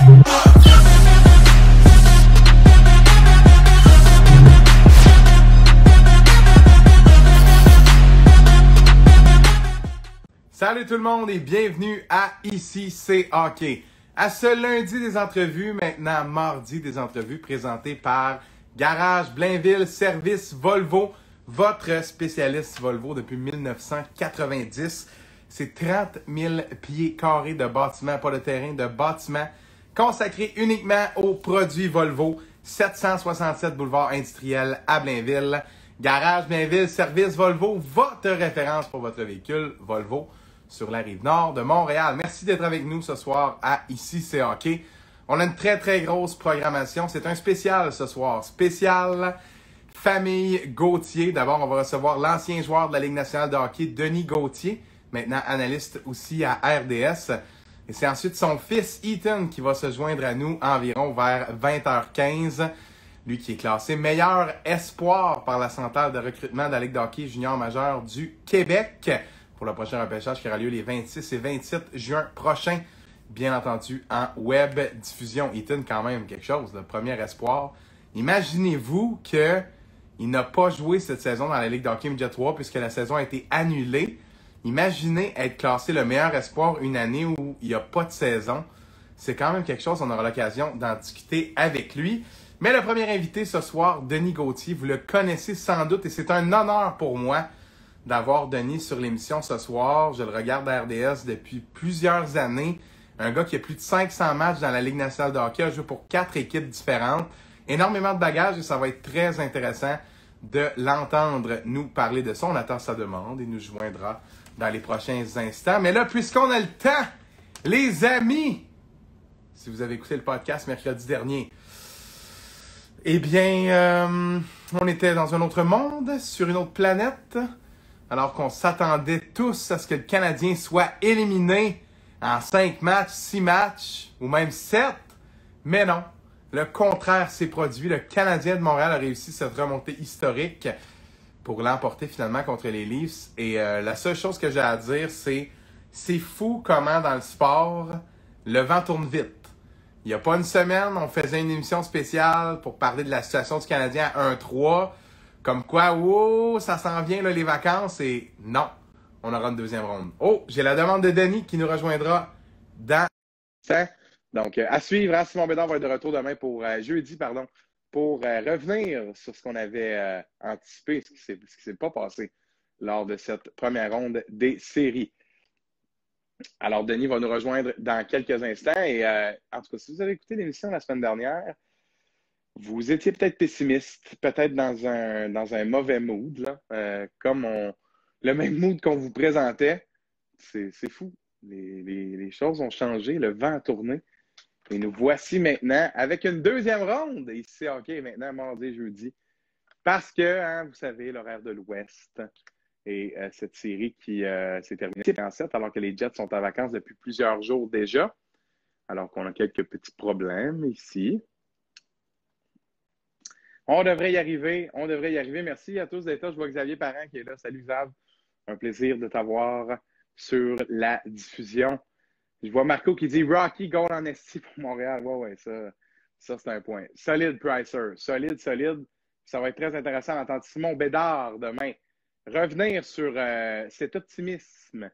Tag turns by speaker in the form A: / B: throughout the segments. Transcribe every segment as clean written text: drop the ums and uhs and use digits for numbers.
A: Salut tout le monde et bienvenue à Ici c'est hockey. À ce lundi des entrevues, maintenant mardi des entrevues présentées par Garage Blainville Service Volvo, votre spécialiste Volvo depuis 1990. C'est 30 000 pieds carrés de bâtiments, pas de terrain, de bâtiments consacrés uniquement aux produits Volvo. 767 boulevard industriel à Blainville. Garage Blainville Service Volvo, votre référence pour votre véhicule Volvo sur la rive nord de Montréal. Merci d'être avec nous ce soir à Ici c'est hockey. On a une très grosse programmation. C'est un spécial ce soir. Spécial famille Gauthier. D'abord, on va recevoir l'ancien joueur de la Ligue nationale de hockey, Denis Gauthier, maintenant analyste aussi à RDS. Et c'est ensuite son fils Ethan qui va se joindre à nous environ vers 20h15. Lui qui est classé meilleur espoir par la centrale de recrutement de la Ligue de hockey junior majeur du Québec pour le prochain repêchage qui aura lieu les 26 et 27 juin prochains. Bien entendu, en web diffusion. Ethan, quand même, quelque chose, le premier espoir. Imaginez-vous qu'il n'a pas joué cette saison dans la Ligue de hockey Midget 3 puisque la saison a été annulée. Imaginez être classé le meilleur espoir une année où il n'y a pas de saison. C'est quand même quelque chose, on aura l'occasion d'en discuter avec lui. Mais le premier invité ce soir, Denis Gauthier, vous le connaissez sans doute et c'est un honneur pour moi d'avoir Denis sur l'émission ce soir. Je le regarde à RDS depuis plusieurs années. Un gars qui a plus de 500 matchs dans la Ligue nationale de hockey, a joué pour 4 équipes différentes. Énormément de bagages et ça va être très intéressant de l'entendre nous parler de ça. On attend sa demande et nous joindra dans les prochains instants. Mais là, puisqu'on a le temps, les amis, si vous avez écouté le podcast mercredi dernier, eh bien, on était dans un autre monde, sur une autre planète, alors qu'on s'attendait tous à ce que le Canadien soit éliminé en 5 matchs, 6 matchs, ou même 7. Mais non, le contraire s'est produit. Le Canadien de Montréal a réussi cette remontée historique pour l'emporter finalement contre les Leafs. Et la seule chose que j'ai à dire, c'est fou comment dans le sport, le vent tourne vite. Il n'y a pas une semaine, on faisait une émission spéciale pour parler de la situation du Canadien à 1-3. Comme quoi, oh, ça s'en vient là, les vacances. Et non, on aura une deuxième ronde. Oh, j'ai la demande de Denis qui nous rejoindra dans... Donc, à suivre, Simon Bédard va être de retour demain pour jeudi, pour revenir sur ce qu'on avait anticipé, ce qui s'est pas passé lors de cette première ronde des séries. Alors, Denis va nous rejoindre dans quelques instants. Et en tout cas, si vous avez écouté l'émission la semaine dernière, vous étiez peut-être pessimiste, peut-être dans un mauvais mood, là, comme le même mood qu'on vous présentait. C'est fou. Les choses ont changé, le vent a tourné. Et nous voici maintenant avec une deuxième ronde. Ici, OK, maintenant, mardi, jeudi. Parce que, vous savez, l'horaire de l'Ouest et cette série qui s'est terminée en 7, alors que les Jets sont en vacances depuis plusieurs jours déjà. Alors qu'on a quelques petits problèmes ici. On devrait y arriver. Merci à tous d'être là. Je vois Xavier Parent qui est là. Salut, Xav. Un plaisir de t'avoir sur la diffusion. Je vois Marco qui dit Rocky goal en esti pour Montréal. Ouais, ça c'est un point. Solide, Pricer. Solide. Ça va être très intéressant d'entendre Simon Bédard demain revenir sur cet optimisme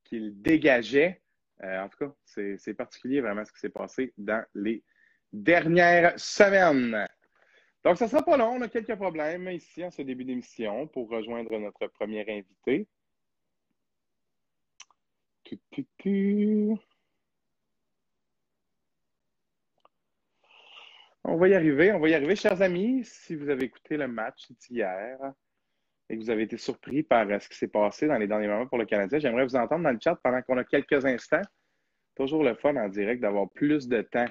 A: qu'il dégageait. En tout cas, c'est particulier vraiment ce qui s'est passé dans les dernières semaines. Donc, ça ne sera pas long. On a quelques problèmes ici en ce début d'émission pour rejoindre notre premier invité. On va y arriver, chers amis. Si vous avez écouté le match d'hier et que vous avez été surpris par ce qui s'est passé dans les derniers moments pour le Canadien, j'aimerais vous entendre dans le chat pendant qu'on a quelques instants. Toujours le fun en direct d'avoir plus de temps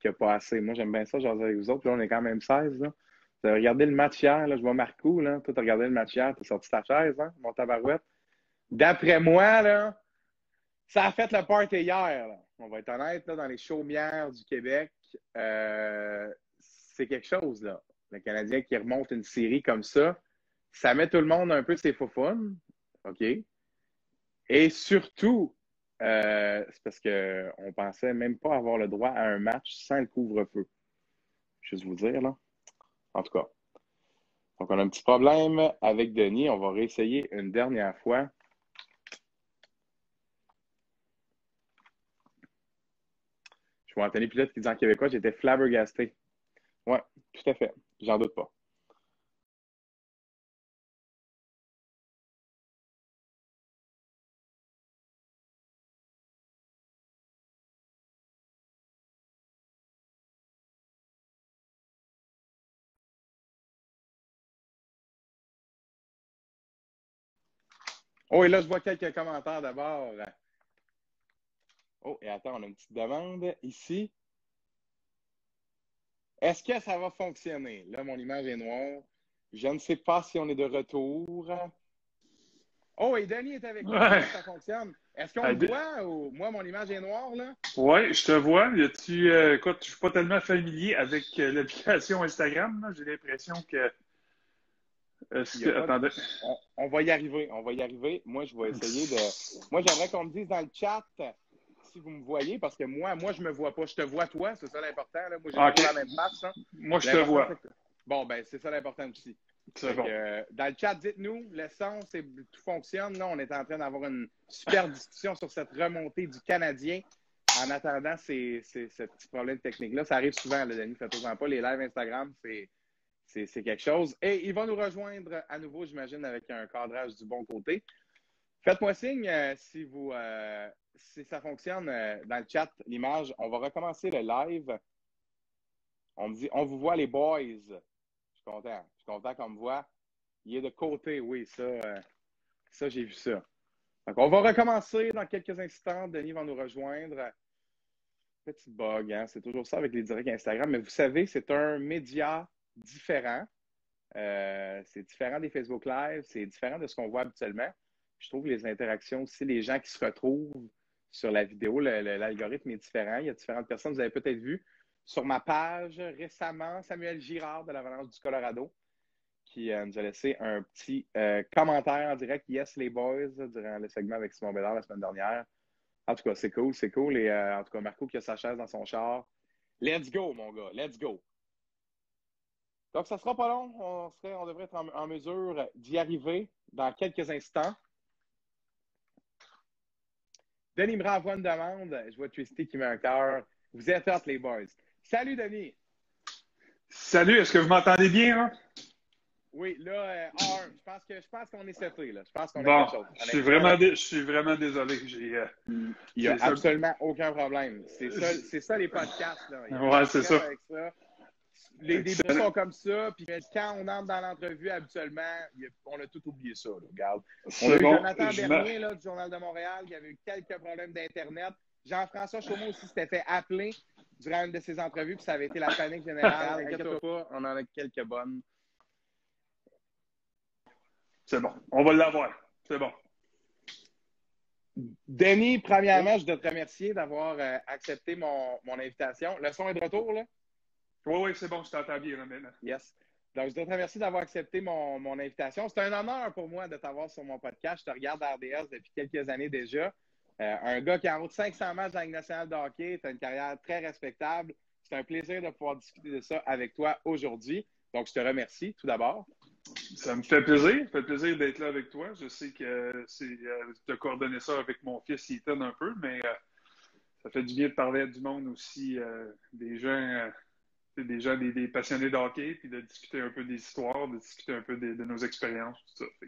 A: que pas assez. Moi, j'aime bien ça, jaser avec vous autres. Là, on est quand même 16. Là. Vous avez regardé le match hier. Là, je vois Marco. Là. Toi, tu as regardé le match hier. Tu as sorti ta chaise, hein, mon tabarouette. D'après moi, là, ça a fait le party hier. Là. On va être honnête, là, dans les chaumières du Québec, c'est quelque chose. Là. Le Canadien qui remonte une série comme ça met tout le monde un peu ses faufounes. OK? Et surtout, c'est parce qu'on pensait même pas avoir le droit à un match sans le couvre-feu. Juste vous dire, là. En tout cas. Donc, on a un petit problème avec Denis. On va réessayer une dernière fois. Je vois Anthony Pilote qui dit en québécois, j'étais flabbergasté. Oui, tout à fait. J'en doute pas. Oh, et là, je vois quelques commentaires d'abord. Oh, et attends, on a une petite demande ici. Est-ce que ça va fonctionner? Là, mon image est noire. Je ne sais pas si on est de retour. Oh, et Denis est avec nous.
B: Ouais.
A: Ça fonctionne. Est-ce qu'on le voit ou moi, mon image est noire, là?
B: Oui, je te vois. Écoute, je ne suis pas tellement familier avec l'application Instagram, là. J'ai l'impression que. Attendez.
A: On va y arriver. On va y arriver. Moi, je vais essayer de. Moi, j'aimerais qu'on me dise dans le chat si vous me voyez, parce que moi, je me vois pas. Je te vois, toi. C'est ça l'important, là. Moi, j'ai toujours la même face, hein.
B: Moi, je te vois.
A: Bon, ben, c'est ça l'important aussi.
B: C'est bon.
A: Dans le chat, dites-nous, le son, tout fonctionne. Là, on est en train d'avoir une super discussion sur cette remontée du Canadien. En attendant ce petit problème technique-là, ça arrive souvent, là, Denis, faites-en pas. Les lives Instagram, c'est quelque chose. Et il va nous rejoindre à nouveau, j'imagine, avec un cadrage du bon côté. Faites-moi signe si ça fonctionne dans le chat, l'image. On va recommencer le live. On me dit, on vous voit les boys. Je suis content. Je suis content qu'on me voit. Il est de côté, oui, ça j'ai vu ça. Donc, on va recommencer dans quelques instants. Denis va nous rejoindre. Petit bug, hein? C'est toujours ça avec les directs Instagram. Mais vous savez, c'est un média différent. C'est différent des Facebook Live. C'est différent de ce qu'on voit habituellement. Je trouve les interactions aussi, les gens qui se retrouvent sur la vidéo, l'algorithme est différent. Il y a différentes personnes. Vous avez peut-être vu sur ma page récemment, Samuel Girard de l'Avalanche du Colorado, qui nous a laissé un petit commentaire en direct. Yes, les boys, durant le segment avec Simon Bédard la semaine dernière. En tout cas, c'est cool, c'est cool. Et en tout cas, Marco qui a sa chaise dans son char. Let's go, mon gars, let's go. Donc, ça sera pas long. On devrait être en mesure d'y arriver dans quelques instants. Denis me renvoie une demande. Je vois Twisty qui met un cœur. Vous êtes hot, les boys. Salut, Denis.
B: Salut, est-ce que vous m'entendez bien, là?
A: Oui, là, je pense qu'on est seté, là. Je pense qu'on
B: bon,
A: a quelque chose.
B: Je suis vraiment désolé.
A: Il n'y a absolument aucun problème. C'est ça, les podcasts, là.
B: Ouais, c'est ça.
A: Avec ça. Les débuts sont comme ça, puis quand on entre dans l'entrevue, habituellement, on a tout oublié ça, là. Regarde. On a eu Jonathan Bernier, là, du Journal de Montréal, qui avait eu quelques problèmes d'Internet. Jean-François Chaumont aussi s'était fait appeler durant une de ses entrevues, puis ça avait été la panique générale. Inquiète-toi pas, on en a quelques bonnes.
B: C'est bon, on va l'avoir. C'est bon.
A: Denis, premièrement, je dois te remercier d'avoir accepté mon invitation. Le son est de retour, là?
B: Oui, c'est bon, je t'entends bien là, maintenant.
A: Yes. Donc, je dois te remercier d'avoir accepté mon invitation. C'est un honneur pour moi de t'avoir sur mon podcast. Je te regarde à RDS depuis quelques années déjà. Un gars qui a en haut de 500 matchs dans la Ligue nationale de hockey. Tu as une carrière très respectable. C'est un plaisir de pouvoir discuter de ça avec toi aujourd'hui. Donc, je te remercie tout d'abord.
B: Ça me fait plaisir. Ça me fait plaisir d'être là avec toi. Je sais que tu as coordonné ça avec mon fils Ethan un peu, mais ça fait du bien de parler à du monde aussi, des gens, des passionnés de hockey, puis de discuter un peu des histoires, de discuter un peu de nos expériences, tout ça. Ça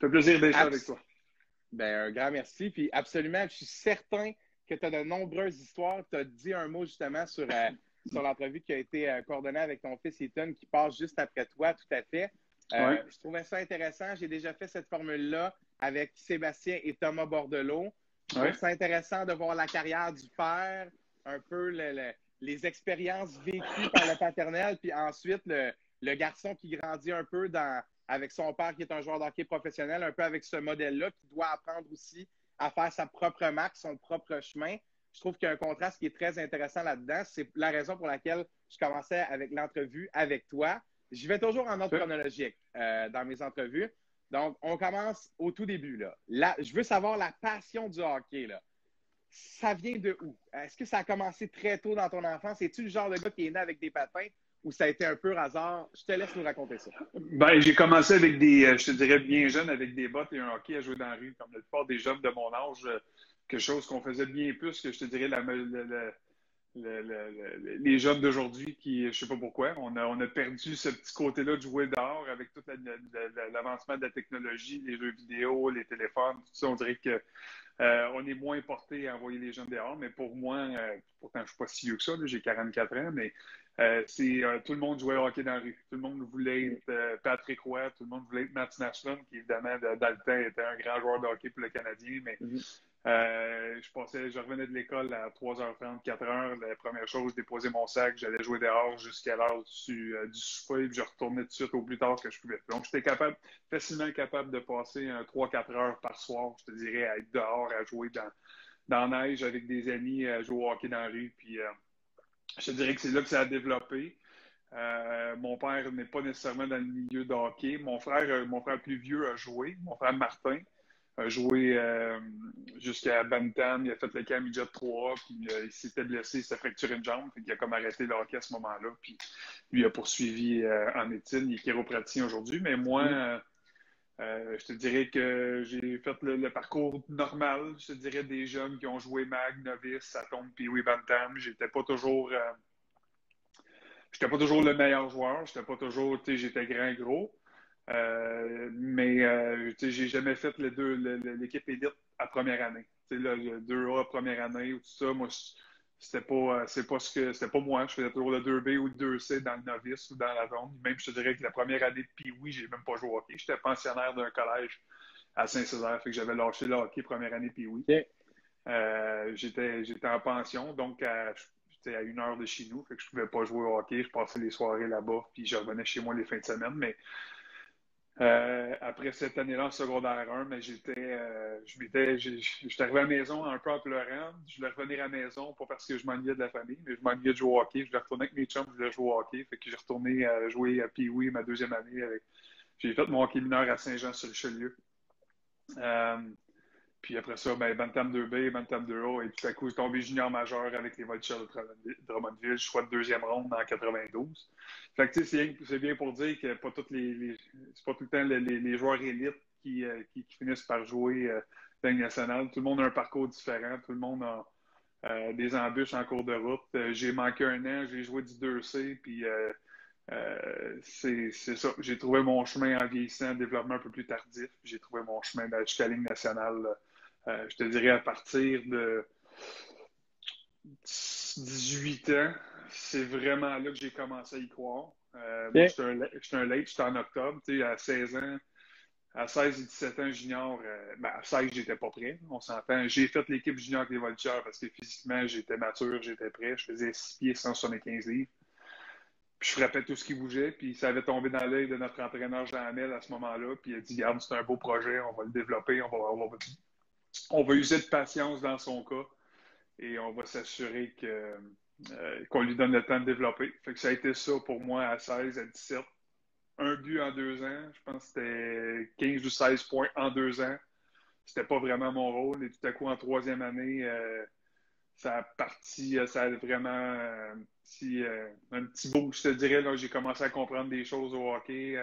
B: fait plaisir d'être là avec toi.
A: Ben, un grand merci. Puis absolument, je suis certain que tu as de nombreuses histoires. Tu as dit un mot justement sur l'entrevue qui a été coordonnée avec ton fils Ethan qui passe juste après toi, tout à fait.
B: Ouais.
A: Je trouvais ça intéressant. J'ai déjà fait cette formule-là avec Sébastien et Thomas Bordelot. Je trouve ça intéressant de voir la carrière du père, un peu les expériences vécues par le paternel, puis ensuite le garçon qui grandit un peu avec son père qui est un joueur de hockey professionnel, un peu avec ce modèle-là, qui doit apprendre aussi à faire sa propre marque, son propre chemin. Je trouve qu'il y a un contraste qui est très intéressant là-dedans. C'est la raison pour laquelle je commençais avec l'entrevue avec toi. Je vais toujours en ordre chronologique dans mes entrevues. Donc, on commence au tout début. Là, je veux savoir la passion du hockey. Là.
C: ça vient de où? Est-ce que ça a commencé très tôt dans ton enfance? Es-tu le genre de gars qui est né avec des patins ou ça a été un peu hasard? Je te laisse nous raconter ça.
B: Ben, j'ai commencé avec je te dirais bien jeune, avec des bottes et un hockey à jouer dans la rue, comme la plupart des jeunes de mon âge. Quelque chose qu'on faisait bien plus que, je te dirais, les jeunes d'aujourd'hui qui, je sais pas pourquoi, on a perdu ce petit côté-là de jouer dehors avec tout l'avancement de la technologie, les jeux vidéo, les téléphones, tout ça. On dirait que on est moins porté à envoyer les jeunes dehors, mais pour moi, pourtant je suis pas si vieux que ça, là, j'ai 44 ans, mais tout le monde jouait au hockey dans la rue. Tout le monde voulait être Patrick Roy, tout le monde voulait être Matt Naslund, qui évidemment, dans le temps, était un grand joueur de hockey pour le Canadien, mais je revenais de l'école à 3h30, 4h. La première chose, je déposais mon sac, j'allais jouer dehors jusqu'à l'heure du souper, puis je retournais tout de suite au plus tard que je pouvais. Donc, j'étais facilement capable de passer 3-4 heures par soir, je te dirais, à être dehors, à jouer dans la neige avec des amis, à jouer au hockey dans la rue. Puis, je te dirais que c'est là que ça a développé. Mon père n'est pas nécessairement dans le milieu de hockey. Mon frère plus vieux a joué, mon frère Martin a joué jusqu'à Bantam, il a fait le camp midget 3, puis il s'était blessé, il s'est fracturé une jambe, puis il a comme arrêté le hockey à ce moment-là, puis lui a poursuivi en médecine, il est chiropraticien aujourd'hui, mais moi, je te dirais que j'ai fait le parcours normal, je te dirais des jeunes qui ont joué mag, novice, à tombe, puis oui, Bantam, j'étais pas toujours le meilleur joueur, j'étais grand gros. Mais j'ai jamais fait l'équipe élite à première année. Le 2A à première année ou tout ça, moi, c'était pas moi. Je faisais toujours le 2B ou le 2C dans le novice ou dans la zone. Même, je te dirais que la première année de Pee-Wee, j'ai même pas joué au hockey. J'étais pensionnaire d'un collège à Saint-Césaire, fait que j'avais lâché le hockey première année Pee-Wee.
C: Okay.
B: J'étais en pension, donc à 1 heure de chez nous, fait que je pouvais pas jouer au hockey. Je passais les soirées là-bas, puis je revenais chez moi les fins de semaine, mais après cette année-là, en secondaire 1, mais j'étais arrivé à la maison un peu en pleurant. Je voulais revenir à la maison, pas parce que je m'ennuyais de la famille, mais je m'ennuyais de jouer au hockey. Je voulais retourner avec mes chums, je voulais jouer au hockey. Fait que j'ai retourné jouer à Pee-Wee ma deuxième année. J'ai fait mon hockey mineur à Saint-Jean-sur-Richelieu. Puis après ça, Bantam 2B, Bantam 2A, et tout à coup, je suis tombé junior majeur avec les Voltigeurs de Drummondville, choix de deuxième ronde en 92. Fait que tu sais, c'est bien pour dire que pas toutes c'est pas tout le temps les joueurs élites qui finissent par jouer dans la Ligue nationale. Tout le monde a un parcours différent, tout le monde a des embûches en cours de route. J'ai manqué un an, j'ai joué du 2C, puis c'est ça. J'ai trouvé mon chemin en vieillissant, développement un peu plus tardif. J'ai trouvé mon chemin jusqu'à la Ligue nationale. Je te dirais à partir de 18 ans, c'est vraiment là que j'ai commencé à y croire. Moi, j'étais un late, j'étais en octobre. À 16 ans, à 16 et 17 ans junior, à 16, j'étais pas prêt. On s'entend. J'ai fait l'équipe junior avec les Voltigeurs parce que physiquement, j'étais mature, j'étais prêt. Je faisais 6 pieds, 175 livres. Puis je frappais tout ce qui bougeait, puis ça avait tombé dans l'œil de notre entraîneur Jean Hamel à ce moment-là, puis il a dit, regarde, c'est un beau projet, on va le développer, on va user de patience dans son cas, et on va s'assurer qu'on lui donne le temps de développer. Fait que ça a été ça pour moi à 16, à 17. Un but en 2 ans, je pense que c'était 15 ou 16 points en 2 ans. C'était pas vraiment mon rôle, et tout à coup, en troisième année, ça a vraiment un petit bout, je te dirais, là, j'ai commencé à comprendre des choses au hockey,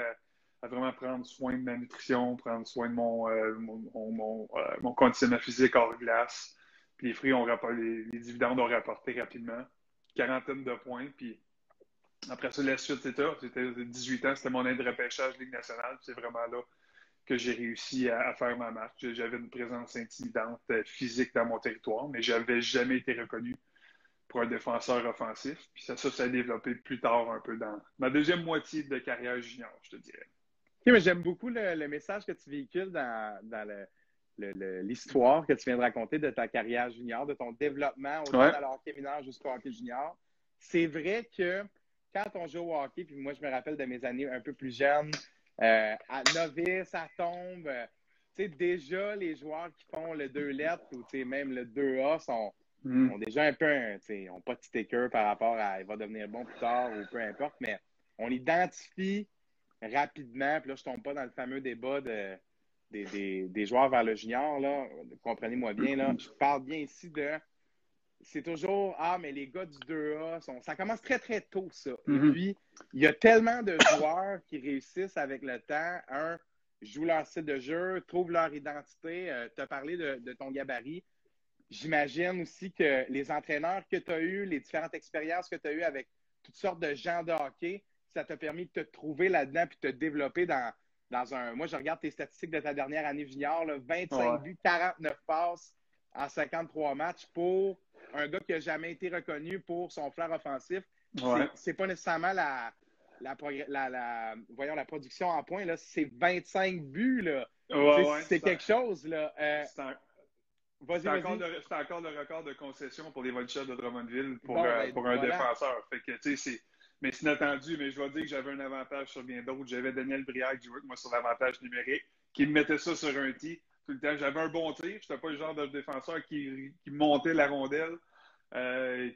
B: à vraiment prendre soin de ma nutrition, prendre soin de mon conditionnement physique hors glace. Puis les dividendes ont rapporté rapidement. Quarantaine de points, puis après ça, la suite, c'était 18 ans, c'était mon année de repêchage Ligue nationale, c'est vraiment là que j'ai réussi à faire ma marque. J'avais une présence intimidante physique dans mon territoire, mais je n'avais jamais été reconnu pour un défenseur offensif. Puis ça s'est développé plus tard un peu dans ma deuxième moitié de carrière junior, je te dirais.
C: Okay, mais j'aime beaucoup le message que tu véhicules dans l'histoire que tu viens de raconter de ta carrière junior, de ton développement autant dans le hockey mineur jusqu'au hockey junior. C'est vrai que quand on joue au hockey, puis moi je me rappelle de mes années un peu plus jeunes, à novice, à tombe, déjà les joueurs qui font le 2 lettres ou même le 2A ont déjà un peu ont pas de sticker par rapport à il va devenir bon plus tard ou peu importe, mais on identifie rapidement, puis là je tombe pas dans le fameux débat de des joueurs vers le junior, là, comprenez-moi bien, là, je parle bien ici de... C'est toujours, mais les gars du 2A, ça commence très, très tôt, ça. Et puis, il y a tellement de joueurs qui réussissent avec le temps. Jouent leur style de jeu, trouvent leur identité. Tu as parlé de ton gabarit. J'imagine aussi que les entraîneurs que tu as eus, les différentes expériences que tu as eues avec toutes sortes de gens de hockey, ça t'a permis de te trouver là-dedans puis de te développer dans un... Moi, je regarde tes statistiques de ta dernière année junior, là, 25 buts, 49 passes en 53 matchs pour un gars qui n'a jamais été reconnu pour son flair offensif.
B: Ouais.
C: C'est pas nécessairement la production en points, là, c'est 25 buts. Là. C'est quelque chose. Là.
B: C'est encore le record de concession pour les Voltigeurs de Drummondville pour un défenseur. Fait que, mais c'est inattendu, mais je vais dire que j'avais un avantage sur bien d'autres. J'avais Daniel Brière qui jouait avec moi sur l'avantage numérique, qui me mettait ça sur un tee tout le temps. J'avais un bon tir. Je n'étais pas le genre de défenseur qui montait la rondelle,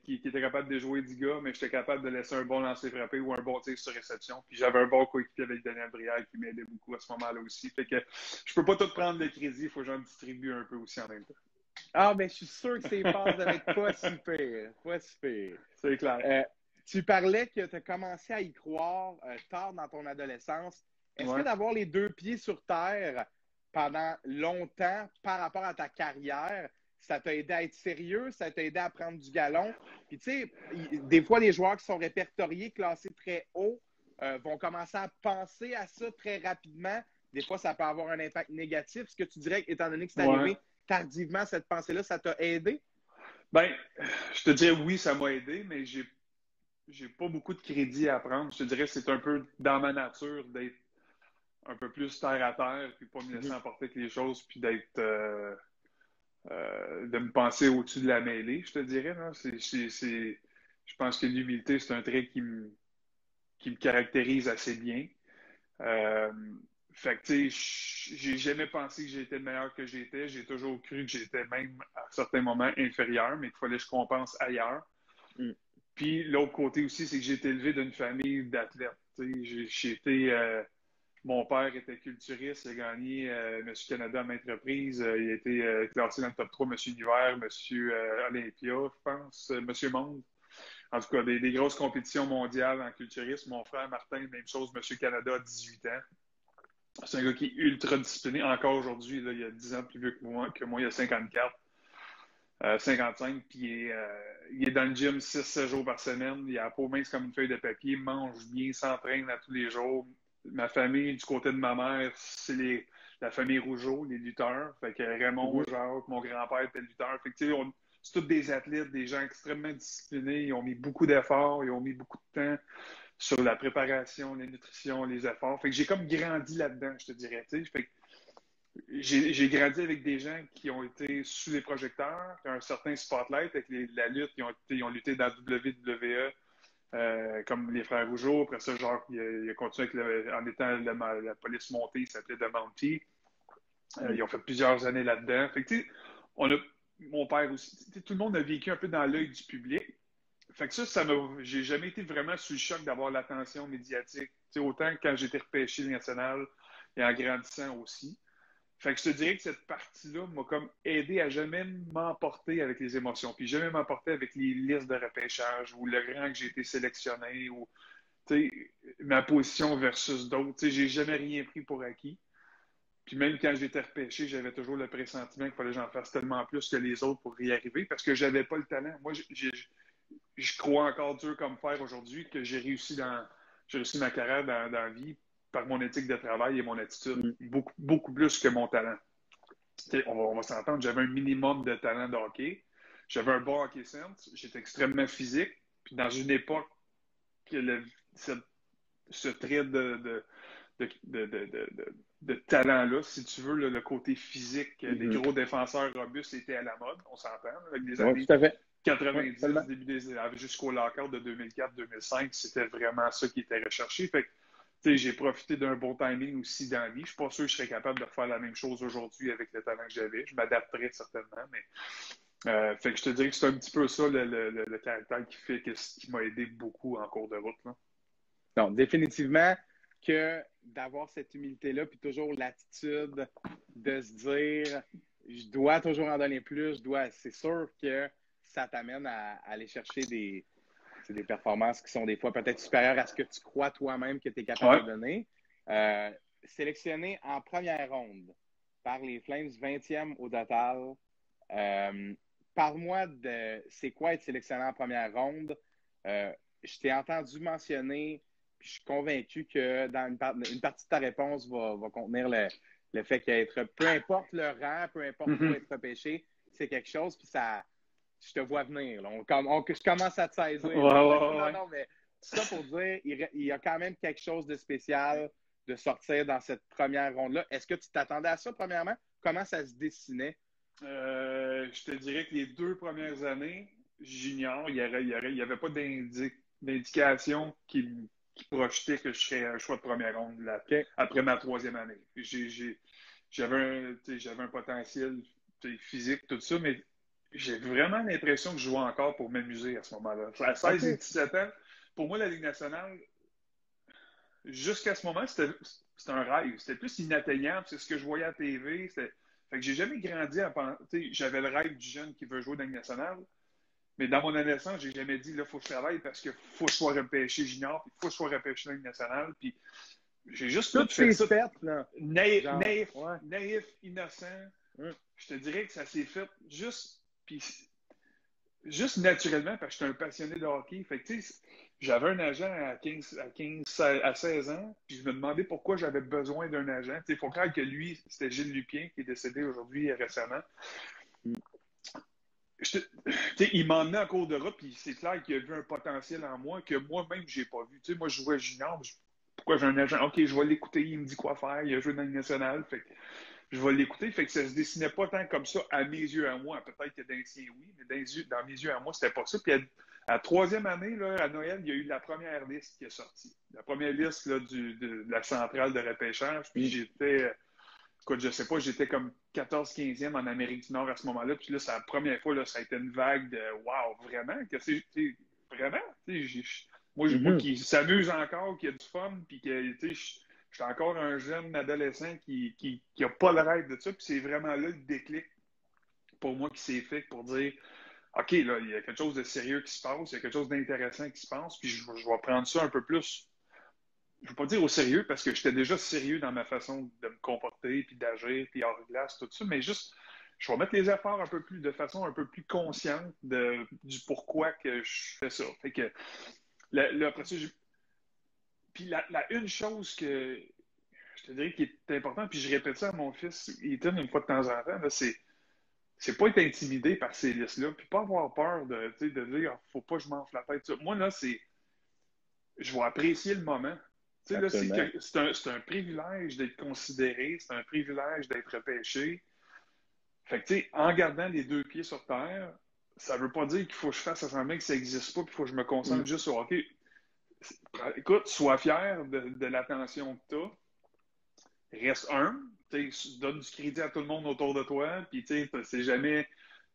B: qui était capable de jouer 10 gars, mais j'étais capable de laisser un bon lancer frappé ou un bon tir sur réception. Puis j'avais un bon coéquipier avec Daniel Brière qui m'aidait beaucoup à ce moment-là aussi. Fait que je peux pas tout prendre le crédit, il faut que j'en distribue un peu aussi en même temps.
C: Mais je suis sûr que ces passes avec pas super. Pas super.
B: C'est clair.
C: Tu parlais que tu as commencé à y croire tard dans ton adolescence. Est-ce que d'avoir les deux pieds sur terre pendant longtemps par rapport à ta carrière, ça t'a aidé à être sérieux, ça t'a aidé à prendre du galon? Puis tu sais, des fois, les joueurs qui sont répertoriés, classés très haut, vont commencer à penser à ça très rapidement. Des fois, ça peut avoir un impact négatif. Est-ce que tu dirais, étant donné que c'est arrivé tardivement, cette pensée-là, ça t'a aidé?
B: Ben, je te dirais oui, ça m'a aidé, mais j'ai pas beaucoup de crédit à prendre. Je te dirais que c'est un peu dans ma nature d'être un peu plus terre à terre, puis pas me laisser emporter avec les choses, puis d'être de me penser au-dessus de la mêlée, je te dirais. Là. Je pense que l'humilité, c'est un trait qui me caractérise assez bien. Fait que, tu sais, j'ai jamais pensé que j'étais le meilleur que j'étais. J'ai toujours cru que j'étais même, à certains moments, inférieur, mais qu'il fallait que je compense ailleurs. Puis, l'autre côté aussi, c'est que j'ai été élevé d'une famille d'athlètes. Mon père était culturiste, il a gagné Monsieur Canada à maintes reprises. Il a été classé dans le top 3 Monsieur Univers, Monsieur Olympia, je pense, Monsieur Monde. En tout cas, des grosses compétitions mondiales en culturisme. Mon frère Martin, même chose, Monsieur Canada à 18 ans. C'est un gars qui est ultra discipliné encore aujourd'hui. Il a 10 ans plus vieux que moi, il a 54. 55, puis il est dans le gym 6-7 jours par semaine. Il a la peau mince comme une feuille de papier, mange bien, s'entraîne à tous les jours. Ma famille, du côté de ma mère, c'est la famille Rougeau, les lutteurs. Fait que Raymond, Jacques, mon grand-père était lutteur. Fait que tu sais, c'est tous des athlètes, des gens extrêmement disciplinés. Ils ont mis beaucoup d'efforts, ils ont mis beaucoup de temps sur la préparation, la nutrition, les efforts. Fait que j'ai comme grandi là-dedans, je te dirais. Tu sais. Fait que j'ai grandi avec des gens qui ont été sous les projecteurs, un certain spotlight avec la lutte, ils ont lutté dans la WWE, comme les frères Rougeau. Après ça, genre, il a continué en étant la police montée, il s'appelait The Mountie. Ils ont fait plusieurs années là-dedans. Fait que, mon père aussi, tout le monde a vécu un peu dans l'œil du public. Fait que j'ai jamais été vraiment sous le choc d'avoir l'attention médiatique. T'sais, autant quand j'étais repêché national et en grandissant aussi. Fait que je te dirais que cette partie-là m'a comme aidé à jamais m'emporter avec les émotions, puis jamais m'emporter avec les listes de repêchage ou le rang que j'ai été sélectionné ou ma position versus d'autres. J'ai jamais rien pris pour acquis. Puis même quand j'étais repêché, j'avais toujours le pressentiment qu'il fallait que j'en fasse tellement plus que les autres pour y arriver parce que j'avais pas le talent. Moi, je crois encore dur comme fer aujourd'hui que j'ai réussi ma carrière dans la vie par mon éthique de travail et mon attitude, beaucoup, beaucoup plus que mon talent. On va s'entendre, j'avais un minimum de talent de hockey, j'avais un bon hockey sense, j'étais extrêmement physique, puis dans une époque que ce trait de talent-là, si tu veux, le côté physique, des gros défenseurs robustes était à la mode, on s'entend, avec des années 90, début des jusqu'au lockout de 2004-2005, c'était vraiment ça qui était recherché. Fait que, j'ai profité d'un bon timing aussi dans la vie. Je ne suis pas sûr que je serais capable de refaire la même chose aujourd'hui avec le talent que j'avais. Je m'adapterais certainement, mais fait que je te dirais que c'est un petit peu ça le caractère qui m'a aidé beaucoup en cours de route. Là.
C: Donc, définitivement, que d'avoir cette humilité-là, puis toujours l'attitude de se dire je dois toujours en donner plus, c'est sûr que ça t'amène à aller chercher des performances qui sont des fois peut-être supérieures à ce que tu crois toi-même que tu es capable de donner. Sélectionné en première ronde par les Flames, 20e au total. Parle-moi de c'est quoi être sélectionné en première ronde. Je t'ai entendu mentionner, puis je suis convaincu que dans une partie de ta réponse va contenir le fait qu'être, peu importe le rang, peu importe où être repêché, c'est quelque chose, puis ça, je te vois venir. Là. Je commence à te saisir. Non, mais ça pour dire, il y a quand même quelque chose de spécial de sortir dans cette première ronde-là. Est-ce que tu t'attendais à ça, premièrement? Comment ça se dessinait?
B: Je te dirais que les 2 premières années, j'ignore, il n'y avait pas d'indication qui projetait que je serais un choix de première ronde après ma 3e année. J'avais un potentiel physique, tout ça, mais j'ai vraiment l'impression que je jouais encore pour m'amuser à ce moment-là. À 16 et 17 ans, pour moi, la Ligue nationale, jusqu'à ce moment, c'était un rêve. C'était plus inatteignable. C'est ce que je voyais à la TV. Fait que j'ai jamais grandi à penser. J'avais le rêve du jeune qui veut jouer dans la Ligue nationale. Mais dans mon adolescence, j'ai jamais dit, là, il faut que je travaille parce qu'il faut que je sois repêché junior, puis il faut que je sois repêché dans la Ligue nationale. Puis j'ai juste
C: tout fait ça.
B: Naïf, innocent. Je te dirais que ça s'est fait juste naturellement parce que j'étais un passionné de hockey. Fait que, j'avais un agent à 16 ans, puis je me demandais pourquoi j'avais besoin d'un agent. Il faut croire que lui, c'était Gilles Lupien, qui est décédé aujourd'hui récemment. Il m'a emmené en cours de route, puis c'est clair qu'il a vu un potentiel en moi que moi-même, je n'ai pas vu. Moi, je jouais junior. Pourquoi j'ai un agent? OK, je vais l'écouter, il me dit quoi faire. Il a joué dans le national. Fait que je vais l'écouter. Fait que ça se dessinait pas tant comme ça à mes yeux à moi. Peut-être que dans les siens, oui, mais dans mes yeux à moi, c'était pas ça. Puis à la 3e année, là, à Noël, il y a eu la première liste qui est sortie. La première liste là, de la centrale de repêchage. Puis j'étais, écoute, je sais pas, j'étais comme 14-15e en Amérique du Nord à ce moment-là. Puis là, c'est la première fois, là, ça a été une vague de « Wow, vraiment? Vraiment? » Moi, qui s'amuse encore, qui a du fun, puis que, je suis encore un jeune adolescent qui a pas le rêve de ça. Puis c'est vraiment là le déclic pour moi qui s'est fait pour dire OK, là, il y a quelque chose de sérieux qui se passe, il y a quelque chose d'intéressant qui se passe, puis je vais prendre ça un peu plus, je ne veux pas dire au sérieux, parce que j'étais déjà sérieux dans ma façon de me comporter, puis d'agir, puis hors glace, tout ça, mais juste, je vais mettre les efforts de façon un peu plus consciente du pourquoi que je fais ça. Fait que, là, après ça, puis une chose que je te dirais qui est importante, puis je répète ça à mon fils Ethan une fois de temps en temps, c'est pas être intimidé par ces listes-là, puis pas avoir peur de dire faut pas que je m'enfle la tête. Moi, là, je vais apprécier le moment. Là, c'est un privilège d'être considéré, c'est un privilège d'être repêché. Fait que, en gardant les 2 pieds sur terre, ça veut pas dire qu'il faut que je fasse semblant que ça n'existe pas, puis il faut que je me concentre juste sur OK. Écoute, sois fier de l'attention que tu as. Reste humble, donne du crédit à tout le monde autour de toi, puis c'est jamais,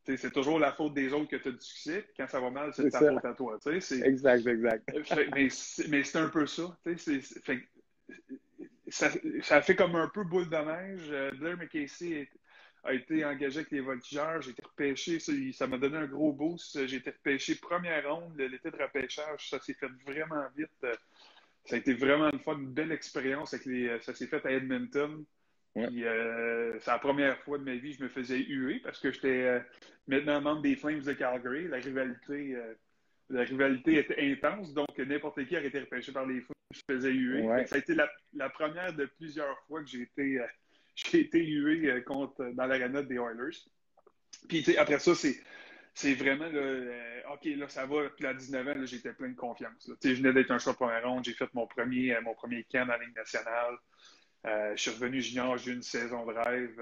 B: c'est toujours la faute des autres que tu as du succès, puis quand ça va mal, c'est ta faute à toi.
C: Exact.
B: Mais c'est un peu ça. Ça fait comme un peu boule de neige. Blair McCasey a été engagé avec les Voltigeurs, j'ai été repêché, ça m'a donné un gros boost. J'ai été repêché première ronde, l'été de repêchage, ça s'est fait vraiment vite. Ça a été vraiment une fois une belle expérience. Ça s'est fait à Edmonton. Puis, c'est la première fois de ma vie que je me faisais huer parce que j'étais maintenant membre des Flames de Calgary. La rivalité était intense, donc n'importe qui aurait été repêché par les Flames, je me faisais huer. Ça a été la première de plusieurs fois que j'ai été hué dans l'aréna des Oilers. Puis après ça, c'est vraiment, OK, là, ça va. Puis à 19 ans, là, j'étais plein de confiance. Je venais d'être un choix de première ronde. J'ai fait mon premier camp dans la Ligue nationale. Je suis revenu junior. J'ai eu une saison de rêve.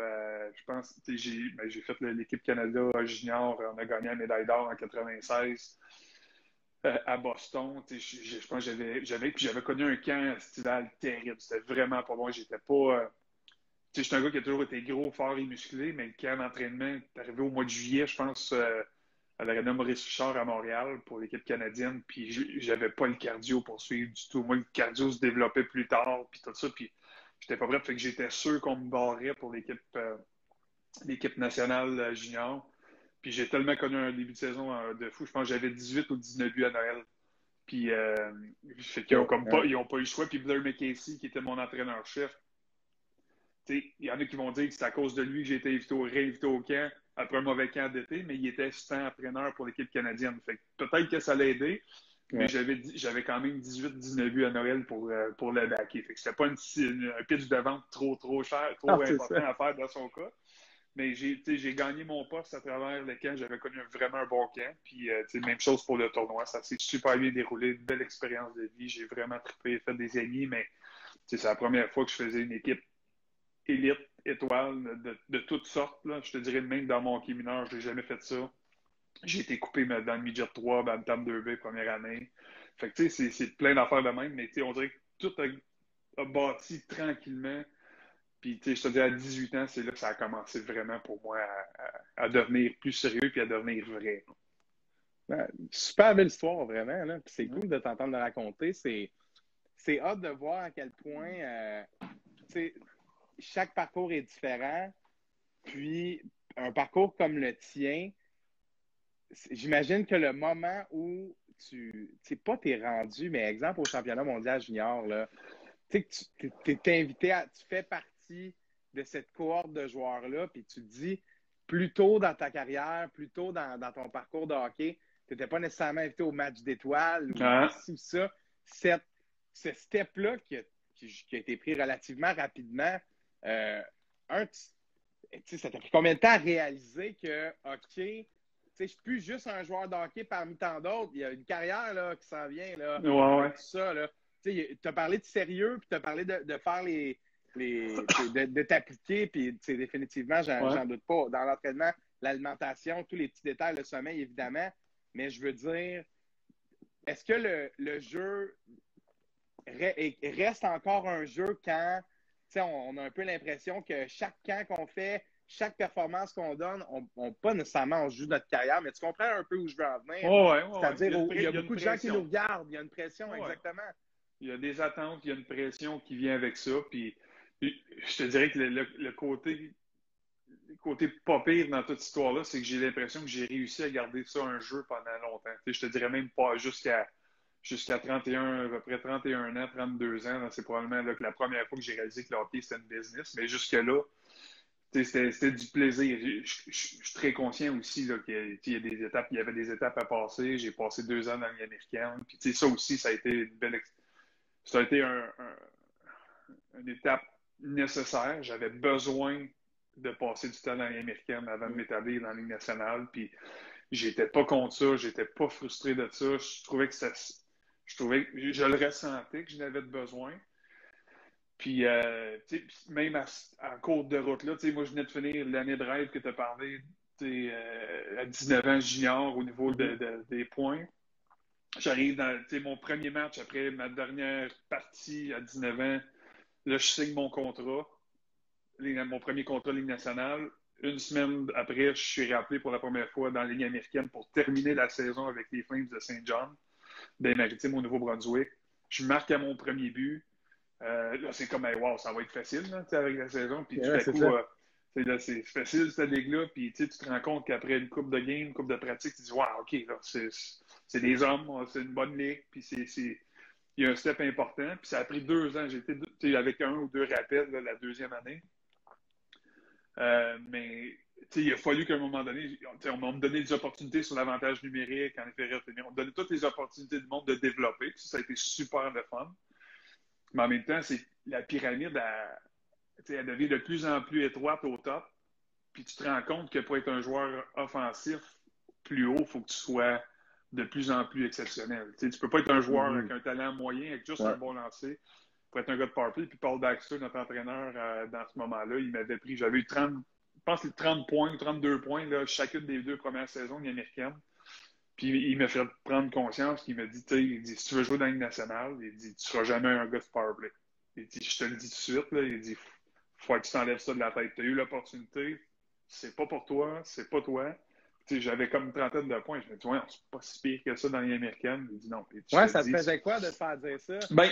B: Je pense, j'ai fait l'équipe Canada junior. On a gagné la médaille d'or en 96 à Boston. Je pense que j'avais connu un camp estival terrible. C'était vraiment pas bon. J'étais pas... j'étais un gars qui a toujours été gros, fort et musclé, mais le camp d'entraînement est arrivé au mois de juillet, je pense... à l'Arena Maurice-Richard à Montréal pour l'équipe canadienne, puis j'avais pas le cardio pour suivre du tout. Moi, le cardio se développait plus tard, puis tout ça, puis j'étais pas prêt, fait que j'étais sûr qu'on me barrait pour l'équipe nationale junior. Puis j'ai tellement connu un début de saison de fou. Je pense que j'avais 18 ou 19 buts à Noël. Puis fait qu'ils ont comme pas, ils ont pas eu le choix. Puis Blair McCasey, qui était mon entraîneur-chef, il y en a qui vont dire que c'est à cause de lui que j'ai été réinvité au camp après un mauvais camp d'été, mais il était assistant entraîneur pour l'équipe canadienne. Fait que peut-être que ça l'a aidé, mais j'avais quand même 18-19 buts à Noël pour le backer. Fait que c'était pas un pitch de vente trop cher, trop important à faire dans son cas. Mais j'ai gagné mon poste à travers le camp. J'avais connu vraiment un bon camp. Puis, même chose pour le tournoi. Ça s'est super bien déroulé. Une belle expérience de vie. J'ai vraiment trippé, fait des amis. Mais c'est la première fois que je faisais une équipe élite, étoile, de toutes sortes. Là. Je te dirais même dans mon hockey mineur, je n'ai jamais fait ça. J'ai été coupé dans le midget 3, Bantam 2B, première année. Fait que c'est plein d'affaires de même. Mais on dirait que tout a bâti tranquillement. Puis, je te dis, à 18 ans, c'est là que ça a commencé vraiment pour moi à devenir plus sérieux puis à devenir vrai.
C: Ouais, super belle histoire, vraiment. Là. Puis c'est cool de t'entendre le raconter. C'est hâte de voir à quel point chaque parcours est différent. Puis, un parcours comme le tien, j'imagine que le moment où t'es rendu, mais exemple au championnat mondial junior, là, tu t'es invité tu fais partie de cette cohorte de joueurs-là, puis tu te dis, plus tôt dans ta carrière, plus tôt dans ton parcours de hockey, tu n'étais pas nécessairement invité au match d'étoiles ou ci ou ça. Ce step-là qui a été pris relativement rapidement, ça t'a pris combien de temps à réaliser que, OK, je suis plus juste un joueur de hockey parmi tant d'autres, il y a une carrière là, qui s'en vient, là, avec tout ça, là. Tu as parlé de sérieux, puis tu as parlé de faire de t'appliquer, puis définitivement, j'en doute pas. Dans l'entraînement, l'alimentation, tous les petits détails, le sommeil, évidemment. Mais je veux dire, est-ce que le jeu reste encore un jeu quand on a un peu l'impression que chaque camp qu'on fait, chaque performance qu'on donne, pas nécessairement on joue notre carrière, mais tu comprends un peu où je veux en venir. C'est-à-dire, il y a beaucoup de gens qui nous regardent, il y a une pression, exactement.
B: Il y a des attentes, il y a une pression qui vient avec ça. Puis je te dirais que le côté pas pire dans toute cette histoire-là, c'est que j'ai l'impression que j'ai réussi à garder ça un jeu pendant longtemps. Je te dirais même pas jusqu'à 31, à peu près 31 ans, 32 ans. C'est probablement là, que la première fois que j'ai réalisé que le hockey, c'était une business. Mais jusque-là, c'était du plaisir. Je suis très conscient aussi là, qu'il y a des étapes, il y avait des étapes à passer. J'ai passé 2 ans dans la Ligue américaine. Puis ça aussi, ça a été une belle ça a été une étape nécessaire. J'avais besoin de passer du temps dans la Ligue américaine avant de m'établir dans la Ligue nationale. Puis j'étais pas contre ça, j'étais pas frustré de ça. Je trouvais que je le ressentais que j'en avais besoin. Puis, même à courte de route, là, moi, je venais de finir l'année de rêve que tu as parlé à 19 ans junior au niveau des points. J'arrive dans mon premier match après ma dernière partie à 19 ans. Là, je signe mon contrat, mon premier contrat Ligue nationale. Une semaine après, je suis rappelé pour la première fois dans la Ligue américaine pour terminer la saison avec les Flames de Saint John, des Maritimes au Nouveau-Brunswick. Je marque à mon premier but. Là, c'est comme, wow, ça va être facile là, avec la saison. Puis tout à coup, c'est facile cette ligue-là. Puis tu te rends compte qu'après une coupe de game, une coupe de pratique, tu dis, wow, OK, là, c'est des hommes, c'est une bonne ligue. Puis il y a un step important. Puis ça a pris 2 ans. J'ai été avec 1 ou 2 rappels là, la deuxième année. Mais il a fallu qu'à un moment donné, on m'a donné des opportunités sur l'avantage numérique, en effet, on m'a donné toutes les opportunités du monde de développer. Puis ça a été super de fun. Mais en même temps, la pyramide, elle devient de plus en plus étroite au top. Puis tu te rends compte que pour être un joueur offensif plus haut, il faut que tu sois de plus en plus exceptionnel. Tu ne peux pas être un joueur avec un talent moyen, avec juste un bon lancer, pour être un gars de powerplay. Puis Paul Baxter, notre entraîneur, dans ce moment-là, il m'avait pris, j'avais eu 30, je pense 30 points, 32 points, là, chacune des 2 premières saisons américaines. Puis il m'a fait prendre conscience qu'il m'a dit, il dit, si tu veux jouer dans la Ligue nationale, il dit, tu seras jamais un gars de powerplay. Il dit, je te le dis tout de suite, là, il dit, faut que tu t'enlèves ça de la tête. Tu as eu l'opportunité, c'est pas pour toi, c'est pas toi. j'avais comme une trentaine de points. Je me dis, ouais, c'est pas si pire que ça dans les américaines. Il dit non.
C: Ouais, ça te faisait quoi de te faire dire ça?
B: Ben,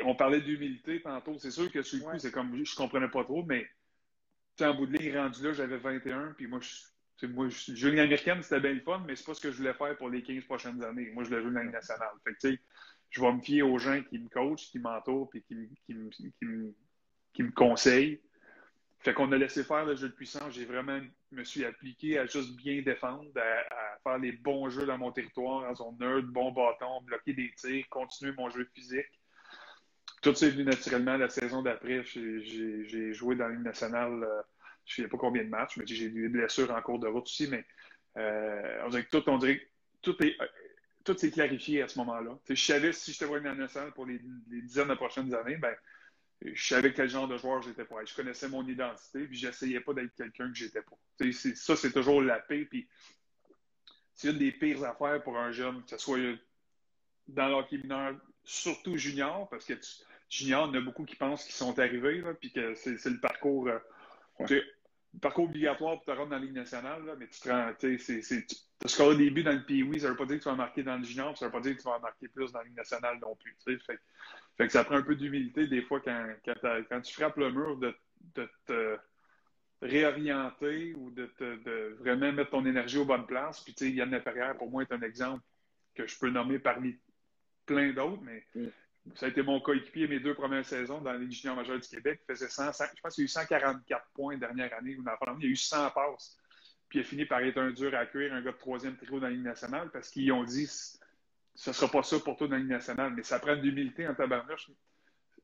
B: on parlait d'humilité tantôt. C'est sûr que sur le coup, c'est comme, je comprenais pas trop, mais en bout de ligne, rendu là, j'avais 21, puis moi, jouer une américaine, c'était bien le fun, mais c'est pas ce que je voulais faire pour les 15 prochaines années. Moi, je voulais jouer une Ligue nationale. Fait que, je vais me fier aux gens qui me coachent, qui m'entourent, puis qui me conseillent. Fait qu'on a laissé faire le jeu de puissance. J'ai vraiment me suis appliqué à juste bien défendre, à faire les bons jeux dans mon territoire, en zone neutre, bon bâton, bloquer des tirs, continuer mon jeu physique. Tout ça est venu naturellement. La saison d'après, j'ai joué dans la Ligue nationale, je ne sais pas combien de matchs, mais j'ai eu des blessures en cours de route aussi, mais on dirait que tout s'est clarifié à ce moment-là. Je savais si j'étais voir une nationale pour les dizaines de prochaines années, ben, je savais quel genre de joueur j'étais pour être. Je connaissais mon identité, puis j'essayais pas d'être quelqu'un que j'étais pas. Ça, c'est toujours la paix, puis c'est une des pires affaires pour un jeune, que ce soit dans l'hockey mineur, surtout junior, parce que junior, il y en a beaucoup qui pensent qu'ils sont arrivés, là, puis que c'est le parcours, le parcours obligatoire pour te rendre dans la Ligue nationale, là, mais tu te rends, tu as scoré des buts dans le Pee-Wee, ça ne veut pas dire que tu vas marquer dans le junior, ça ne veut pas dire que tu vas marquer plus dans la Ligue nationale non plus. Fait que ça prend un peu d'humilité des fois quand tu frappes le mur de te réorienter ou de vraiment mettre ton énergie aux bonnes places. Puis, tu sais, Yann Laperrière, pour moi, est un exemple que je peux nommer parmi plein d'autres, mais ça a été mon coéquipier mes 2 premières saisons dans la Ligue junior majeure du Québec. Il faisait 100, je pense qu'il y a eu 144 points dernière année. Il y a eu 100 passes. Puis il a fini par être un dur à cuire, un gars de 3e trio dans la Ligue nationale, parce qu'ils ont dit ce ne sera pas ça pour toi dans la Ligue nationale, mais ça prend de l'humilité en tabarnouche.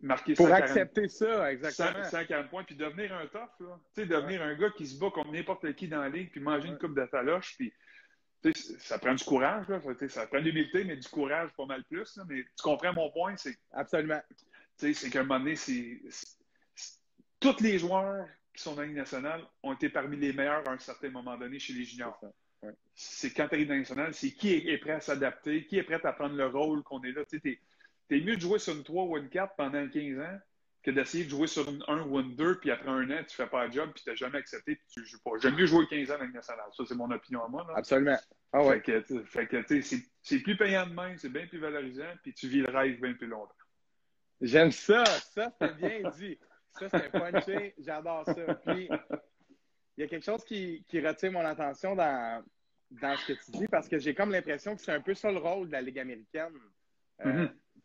B: Marquer
C: pour accepter ça, exactement.
B: 140 points, puis devenir un tough, là. Tu sais, devenir un gars qui se bat contre n'importe qui dans la ligue, puis manger une coupe de taloche, puis ça prend du courage, là. Ça prend de l'humilité, mais du courage pas mal plus, là. Mais tu comprends mon point, c'est...
C: Absolument.
B: C'est qu'à un moment donné, tous les joueurs qui sont dans la Ligue nationale ont été parmi les meilleurs à un certain moment donné chez les juniors. C'est quand tu arrives dans la Ligue nationale, c'est qui est prêt à s'adapter, qui est prêt à prendre le rôle qu'on est là. Tu sais, t'es mieux de jouer sur une 3 ou une 4 pendant 15 ans que d'essayer de jouer sur une 1 ou une 2, puis après un an, tu fais pas le job, puis tu n'as jamais accepté, puis tu ne joues pas. J'aime mieux jouer 15 ans dans la Ligue nationale. Ça, c'est mon opinion à moi. Là.
C: Absolument. Ah ouais.
B: Fait que c'est plus payant de même, c'est bien plus valorisant, puis tu vis le rêve bien plus longtemps.
C: J'aime ça. Ça, c'est bien dit. Ça, c'est punché. J'adore ça. Puis, il y a quelque chose qui retient mon attention dans ce que tu dis, parce que j'ai comme l'impression que c'est un peu ça le rôle de la Ligue américaine.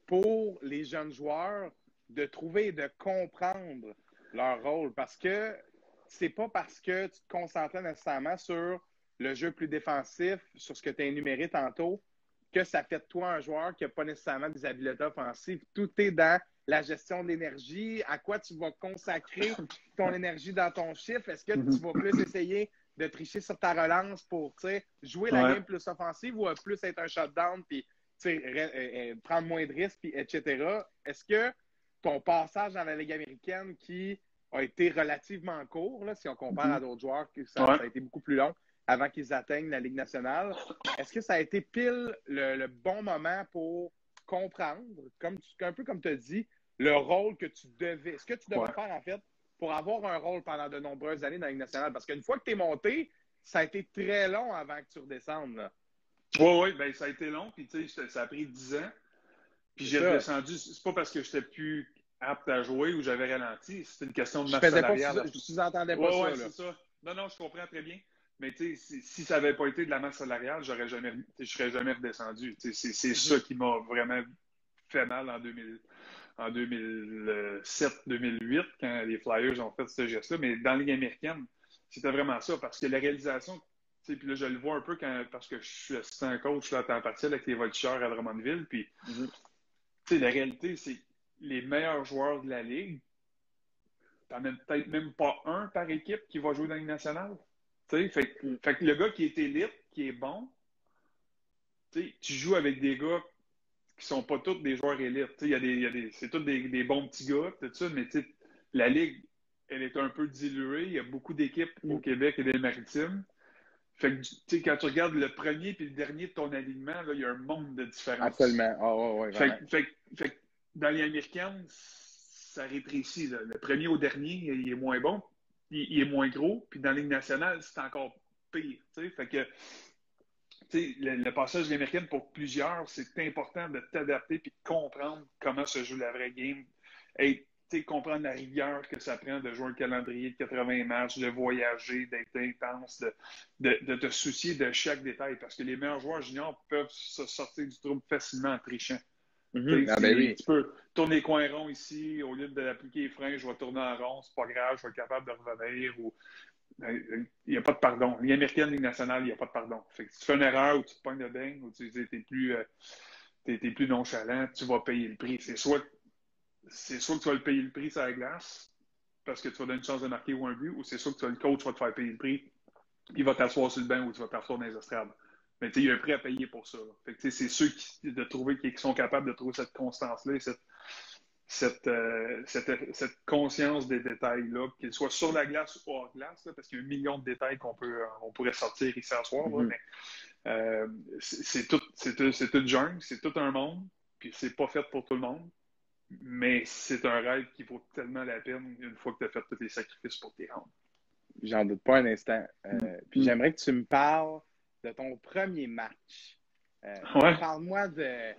C: Pour les jeunes joueurs, de trouver et de comprendre leur rôle. Parce que c'est pas parce que tu te concentrais nécessairement sur le jeu plus défensif, sur ce que tu as énuméré tantôt, que ça fait de toi un joueur qui n'a pas nécessairement des habiletés offensives. Tout est dans la gestion de l'énergie, à quoi tu vas consacrer ton énergie dans ton chiffre. Est-ce que tu vas plus essayer de tricher sur ta relance pour jouer la game plus offensive ou plus être un shutdown puis prendre moins de risques, puis etc. Est-ce que ton passage dans la Ligue américaine qui a été relativement court, là, si on compare à d'autres joueurs, ça a été beaucoup plus long avant qu'ils atteignent la Ligue nationale, est-ce que ça a été pile le bon moment pour comprendre, un peu comme tu as dit, le rôle que tu devais, ce que tu devais faire en fait pour avoir un rôle pendant de nombreuses années dans la Ligue nationale? Parce qu'une fois que tu es monté, ça a été très long avant que tu redescendes. Là.
B: Oui, ben ça a été long, puis tu sais, ça a pris 10 ans. Puis j'ai redescendu, c'est pas parce que j'étais plus apte à jouer ou j'avais ralenti, c'était une question de masse salariale.
C: Je vous entendais pas ça.
B: Oui, c'est ça. Non, je comprends très bien. Mais tu sais, si ça n'avait pas été de la masse salariale, je serais jamais redescendu. C'est ça qui m'a vraiment fait mal en 2007-2008, quand les Flyers ont fait ce geste-là. Mais dans la Ligue américaine, c'était vraiment ça, parce que la réalisation... Puis là, je le vois un peu parce que je suis assistant coach là, à temps partiel avec les Voltigeurs à Drummondville. Puis, la réalité, c'est les meilleurs joueurs de la Ligue, t'en as peut-être même pas un par équipe qui va jouer dans la Ligue nationale. Fait que le gars qui est élite, qui est bon, tu joues avec des gars qui sont pas tous des joueurs élites. C'est tous des bons petits gars, tout ça, mais la Ligue, elle est un peu diluée. Il y a beaucoup d'équipes au Québec et des Maritimes. Fait que, quand tu regardes le premier et le dernier de ton alignement, là, il y a un monde de différence.
C: Absolument.
B: Fait que dans les américaines, ça rétrécit. Là. Le premier au dernier, il est moins bon, il est moins gros. Puis dans la Ligue nationale, c'est encore pire. Fait que le passage de l'américaine, pour plusieurs, c'est important de t'adapter et de comprendre comment se joue la vraie game. Et comprendre la rigueur que ça prend de jouer un calendrier de 80 matchs, de voyager, d'être intense, de te soucier de chaque détail. Parce que les meilleurs joueurs juniors peuvent se sortir du trouble facilement en trichant.
C: Oui.
B: Tu peux tourner les coins ronds ici, au lieu d'appliquer les freins, je vais tourner en rond, c'est pas grave, je vais être capable de revenir. Il n'y a pas de pardon. Ligue américaine, Ligue nationale, il n'y a pas de pardon. Fait que si tu fais une erreur ou tu te pognes de dingue ou tu es plus nonchalant, tu vas payer le prix. C'est soit que tu vas le payer le prix sur la glace parce que tu vas donner une chance de marquer ou un but, ou c'est soit que le coach va te faire payer le prix, il va t'asseoir sur le banc ou tu vas t'asseoir dans les estrades. Mais il y a un prix à payer pour ça. Fait que c'est ceux qui sont capables de trouver cette constance-là et cette conscience des détails-là, qu'ils soient sur la glace ou hors glace, là, parce qu'il y a 1 million de détails on pourrait sortir ici à soir, mais c'est toute jungle, c'est tout un monde, puis c'est pas fait pour tout le monde, mais c'est un rêve qui vaut tellement la peine une fois que tu as fait tous les sacrifices pour t'y rendre.
C: J'en doute pas un instant. Puis j'aimerais que tu me parles de ton premier match. Parle-moi de...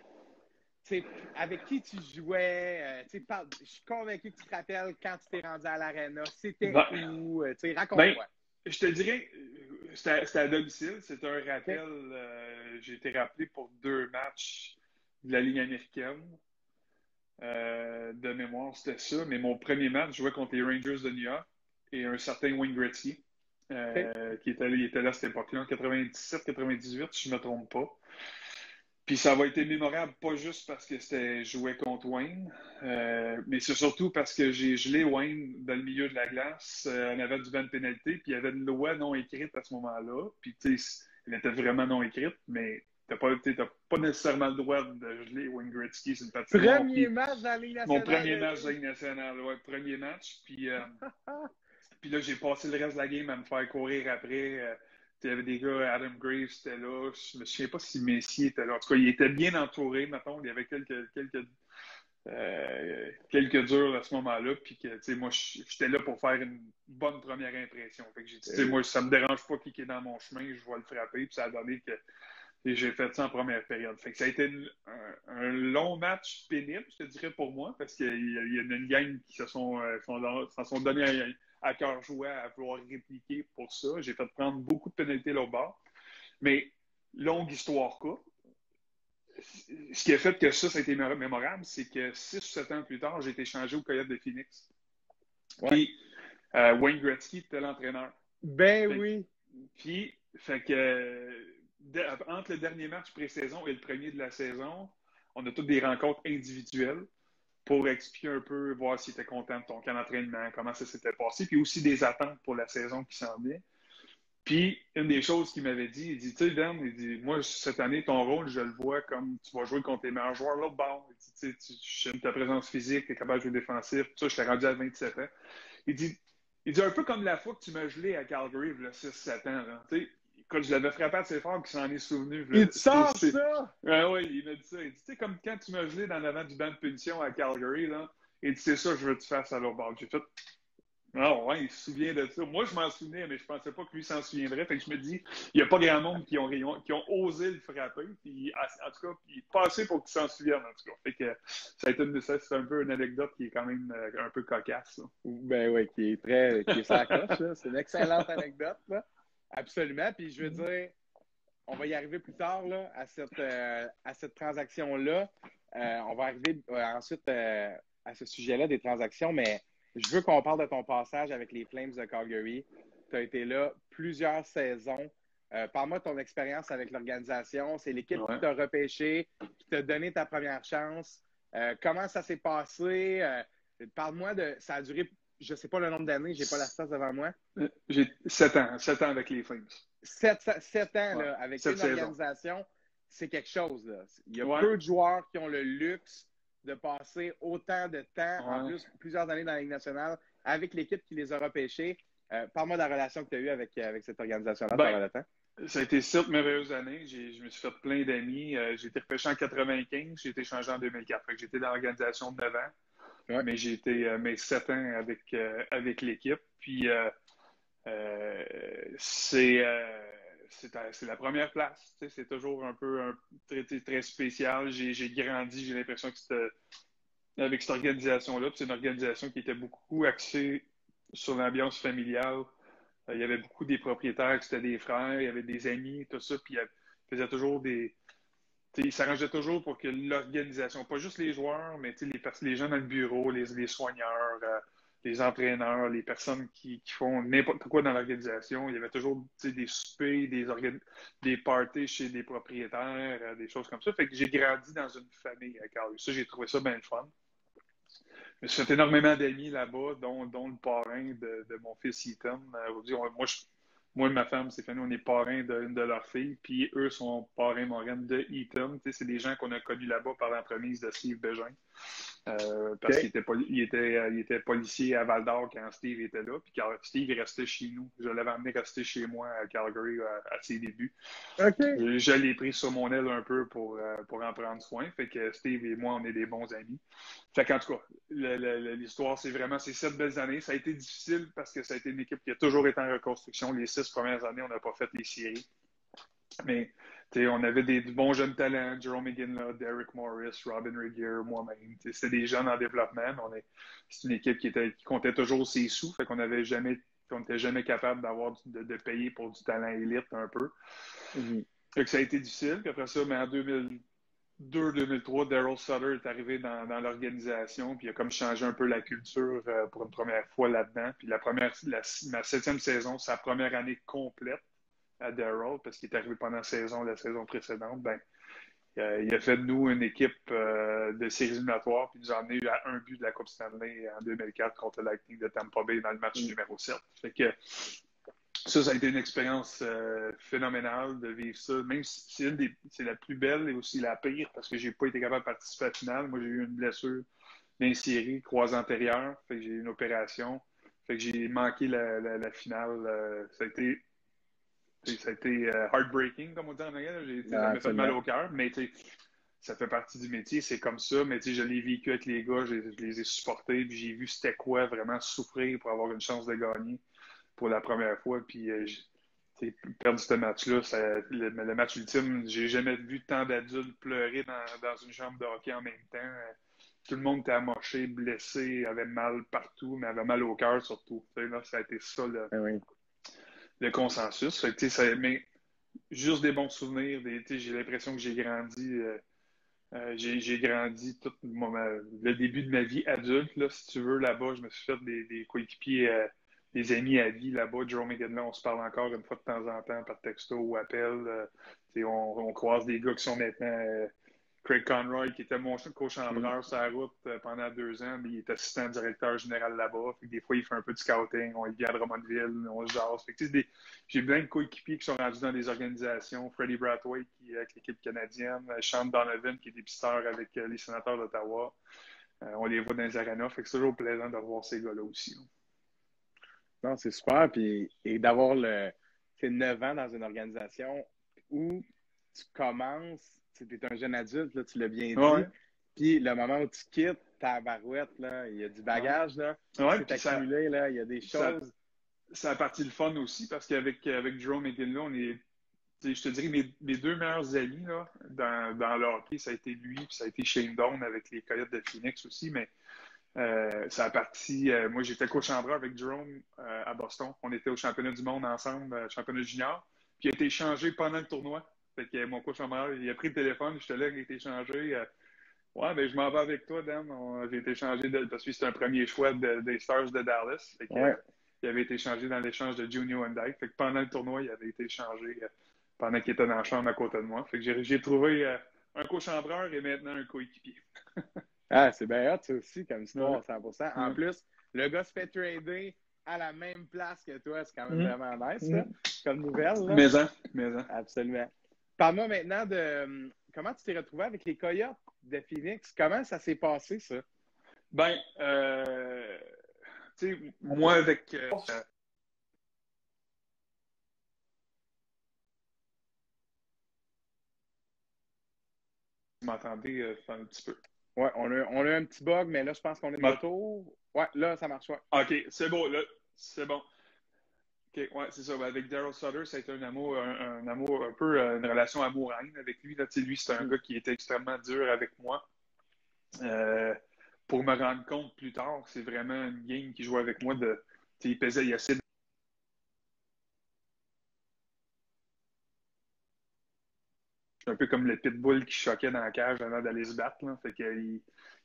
C: avec qui tu jouais? Je suis convaincu que tu te rappelles quand tu t'es rendu à l'aréna. C'était où? Raconte-moi.
B: Je te dirais, c'était à domicile. C'était un rappel. J'ai été rappelé pour 2 matchs de la Ligue américaine. De mémoire, c'était ça. Mais mon premier match, je jouais contre les Rangers de New York et un certain Wayne Gretzky, qui était là à cette époque-là, en 97-98, si je ne me trompe pas. Puis ça va être mémorable, pas juste parce que c'était jouer contre Wayne, mais c'est surtout parce que j'ai gelé Wayne dans le milieu de la glace, en avant du banc de pénalité, puis il y avait une loi non écrite à ce moment-là. Puis tu sais, elle était vraiment non écrite, mais t'as pas nécessairement le droit de geler Wayne Gretzky sur une patinoire.
C: Premier match dans la Ligue nationale.
B: Mon premier match de la Ligue nationale, premier match. Puis là, j'ai passé le reste de la game à me faire courir après. Il y avait des gars, Adam Graves était là. Je me souviens pas si Messier était là. En tout cas, il était bien entouré, mettons. Il y avait quelques durs à ce moment-là. Puis que, moi, j'étais là pour faire une bonne première impression. Fait que j'ai dit, moi, ça me dérange pas qui est dans mon chemin, je vais le frapper. Puis ça a donné que j'ai fait ça en première période. Fait que ça a été un long match pénible, je te dirais, pour moi, parce qu'il y a une gang qui s'en sont donnés à cœur joie à vouloir répliquer pour ça. J'ai fait prendre beaucoup de pénalités l'autre bord. Mais, longue histoire courte, ce qui a fait que ça a été mémorable, c'est que 6 ou 7 ans plus tard, j'ai été échangé au Coyote de Phoenix. Puis, Wayne Gretzky était l'entraîneur.
C: Oui.
B: Puis, fait que entre le dernier match pré-saison et le premier de la saison, on a toutes des rencontres individuelles pour expliquer un peu, voir si tu étais content de ton camp d'entraînement, comment ça s'était passé, puis aussi des attentes pour la saison qui s'en venait. Puis, une des choses qu'il m'avait dit, il dit, tu sais, Dan, il dit, moi, cette année, ton rôle, je le vois comme tu vas jouer contre les meilleurs joueurs là, bon, tu sais, j'aime ta présence physique, tu es capable de jouer défensif, tout ça, je t'ai rendu à 27 ans. Il dit, un peu comme la fois que tu m'as gelé à Calgary, là, 6-7 ans, là, tu sais, quand je l'avais frappé assez fort qu'il s'en est souvenu.
C: Il te sort ça?
B: Oui, il m'a dit ça. Il dit, tu sais, comme quand tu m'as gelé dans l'avant du banc de punition à Calgary, là, il dit, c'est ça que je veux que tu fasses à l'autre bord. J'ai fait, non, ouais, il se souvient de ça. Moi, je m'en souvenais, mais je pensais pas que lui s'en souviendrait. Fait que je me dis, il n'y a pas grand monde qui ont osé le frapper. Puis, en tout cas, il passait pour qu'il s'en souvienne, en tout cas. Fait que c'est un peu une anecdote qui est quand même un peu cocasse. Là.
C: Oui, qui est sur la coche, là. C'est une excellente anecdote, là. Absolument. Puis je veux dire, on va y arriver plus tard là, à cette transaction-là. On va arriver ensuite à ce sujet-là des transactions, mais je veux qu'on parle de ton passage avec les Flames de Calgary. Tu as été là plusieurs saisons. Parle-moi de ton expérience avec l'organisation. C'est l'équipe qui t'a repêché, qui t'a donné ta première chance. Comment ça s'est passé? Parle-moi de... Ça a duré... Je ne sais pas le nombre d'années, je n'ai pas la stats devant moi.
B: J'ai 7 ans avec les Flames.
C: 7 ans là, avec une organisation, c'est quelque chose. Là. Il y a peu de joueurs qui ont le luxe de passer autant de temps, en plus plusieurs années dans la Ligue nationale, avec l'équipe qui les a repêchés. Parle-moi de la relation que tu as eue avec cette organisation-là pendant le temps.
B: Ça a été 7 merveilleuses années. Je me suis fait plein d'amis. J'ai été repêché en 95, j'ai été changé en 2004. Fait que j'étais dans l'organisation de 9 ans. Mais j'ai été 7 ans avec l'équipe. Puis c'est la première place. C'est toujours un peu très, très spécial. J'ai grandi, j'ai l'impression que c'était avec cette organisation-là. C'est une organisation qui était beaucoup axée sur l'ambiance familiale. Il y avait beaucoup des propriétaires qui étaient des frères, il y avait des amis, tout ça, puis il faisait toujours des. Il s'arrangeait toujours pour que l'organisation, pas juste les joueurs, mais les gens dans le bureau, les soigneurs, les entraîneurs, les personnes qui font n'importe quoi dans l'organisation, il y avait toujours des soupers, des parties chez des propriétaires, des choses comme ça. Fait que j'ai grandi dans une famille à Carl. Ça, j'ai trouvé ça bien le fun. Je me suis fait énormément d'amis là-bas, dont le parrain de mon fils Ethan. Moi et ma femme, Stéphanie, on est parrains de leur fille, puis eux sont parrains Morgan de Ethan. C'est des gens qu'on a connus là-bas par l'entremise de Steve Bégin. Parce qu'il était policier à Val-d'Or quand Steve était là. Puis quand Steve est resté chez nous. Je l'avais amené rester chez moi à Calgary à ses débuts.
C: Okay.
B: Je l'ai pris sur mon aile un peu pour en prendre soin. Fait que Steve et moi, on est des bons amis. Fait qu'en tout cas, l'histoire, c'est vraiment ces 7 belles années. Ça a été difficile parce que ça a été une équipe qui a toujours été en reconstruction. Les 6 premières années, on n'a pas fait les séries. Mais on avait des bons jeunes talents, Jerome McGinley, Derek Morris, Robin Regier, moi-même. C'était des jeunes en développement, mais c'est une équipe qui comptait toujours ses sous, fait qu'on n'était jamais capable de payer pour du talent élite un peu.
C: Mm-hmm.
B: Fait que ça a été difficile. Puis après ça, mais en 2002-2003, Daryl Sutter est arrivé dans l'organisation, puis il a comme changé un peu la culture pour une première fois là-dedans. Puis ma 7e saison, sa première année complète à Daryl, parce qu'il est arrivé pendant la saison précédente, il a fait de nous une équipe de séries éliminatoires, puis nous a amené à un but de la Coupe Stanley en 2004 contre le Lightning de Tampa Bay dans le match numéro 7. Fait que ça a été une expérience phénoménale de vivre ça. Même si c'est la plus belle et aussi la pire, parce que j'ai pas été capable de participer à la finale. Moi, j'ai eu une blessure dans les séries, croisée antérieure, fait que j'ai eu une opération. Fait que j'ai manqué la finale. Ça a été heartbreaking, comme on dit en anglais. Ça m'a fait mal au cœur, mais ça fait partie du métier, c'est comme ça. Mais je l'ai vécu avec les gars, je les ai supportés, puis j'ai vu c'était quoi vraiment souffrir pour avoir une chance de gagner pour la première fois. Puis perdre ce match-là, le match ultime, j'ai jamais vu tant d'adultes pleurer dans une chambre de hockey en même temps. Tout le monde était amoché, blessé, avait mal partout, mais avait mal au cœur surtout. Là, ça a été ça le consensus. Fait que, mais juste des bons souvenirs. J'ai l'impression que j'ai grandi. J'ai grandi tout le début de ma vie adulte. Là, si tu veux, là-bas, je me suis fait des coéquipiers, des amis à vie là-bas. Jerome McGinley, on se parle encore une fois de temps en temps par texto ou appel. On croise des gars qui sont maintenant Craig Conroy, qui était mon co-chambreur sur la route pendant 2 ans, mais il est assistant directeur général là-bas. Fait que des fois, il fait un peu de scouting. On vient à Drummondville, on se jase. J'ai plein de coéquipiers qui sont rendus dans des organisations. Freddie Brathwaite, qui est avec l'équipe canadienne. Sean Donovan, qui est dépisteur avec les sénateurs d'Ottawa. On les voit dans les arénas. Fait que c'est toujours plaisant de revoir ces gars-là aussi.
C: Non, c'est super. Puis, et d'avoir 9 ans dans une organisation où tu commences, tu es un jeune adulte, là, tu l'as bien dit.
B: Ouais.
C: Puis le moment où tu quittes ta barouette, là, il y a du bagage, là. C'est accumulé, là, il y a des choses.
B: Ça a parti le fun aussi parce qu'avec Jerome McGinley, on est. Je te dirais, mes 2 meilleurs amis là, dans le hockey, ça a été lui puis ça a été Shane Doan avec les Coyotes de Phoenix aussi, mais ça a parti. Moi, j'étais co-chambreur avec Jerome à Boston. On était au championnat du monde ensemble, championnat junior, puis il a été échangé pendant le tournoi. Fait que mon co-chambreur, il a pris le téléphone, j'étais là, il a été échangé. Ouais, ben je m'en vais avec toi, Dan. J'ai été échangé parce que c'était un premier choix des Stars de Dallas. Fait que, il avait été échangé dans l'échange de Junior Hyundai. Fait que pendant le tournoi, il avait été échangé pendant qu'il était dans la chambre à côté de moi. Fait que j'ai trouvé un co-chambreur et maintenant un coéquipier.
C: C'est bien hot, ça aussi, comme histoire, 100%. En plus, le gars se fait trader à la même place que toi. C'est quand même vraiment nice, là, comme nouvelle. Là.
B: Maison.
C: Absolument. Parle-moi maintenant de comment tu t'es retrouvé avec les Coyotes de Phoenix. Comment ça s'est passé, ça?
B: Ben, tu sais, moi, avec... vous m'entendez un petit peu?
C: Ouais, on a un petit bug, mais là, je pense qu'on est de retour. Ouais, là, ça marche. Ouais.
B: OK, c'est bon, là. C'est bon. OK, ouais, c'est ça. Avec Daryl Sutter, ça a été un amour un peu, une relation amour-haine avec lui. Là. Lui, c'était un gars qui était extrêmement dur avec moi. Pour me rendre compte plus tard, c'est vraiment une game qui jouait avec moi il pesait, il essayait un peu comme le pitbull qui choquait dans la cage avant d'aller se battre. Là. Fait que,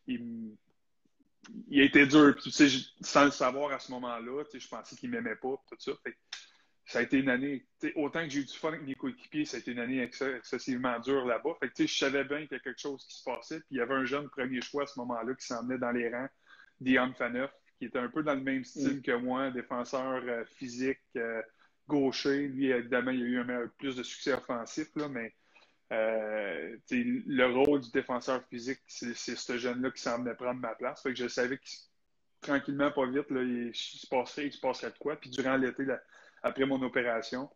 B: il a été dur. Puis, sans le savoir à ce moment-là, je pensais qu'il m'aimait pas, tout ça. Fait que, ça a été une année, autant que j'ai eu du fun avec mes coéquipiers, ça a été une année excessivement dure là-bas. Fait que, je savais bien qu'il y a quelque chose qui se passait. Puis il y avait un jeune premier choix à ce moment-là qui s'en venait dans les rangs, Dion Phaneuf, qui était un peu dans le même style que moi, défenseur physique, gaucher. Lui, évidemment, il a eu plus de succès offensif, là, mais le rôle du défenseur physique, c'est ce jeune-là qui s'en venait prendre ma place. Fait que je savais que tranquillement, pas vite, là, il se passerait de quoi. Puis durant l'été, après mon opération,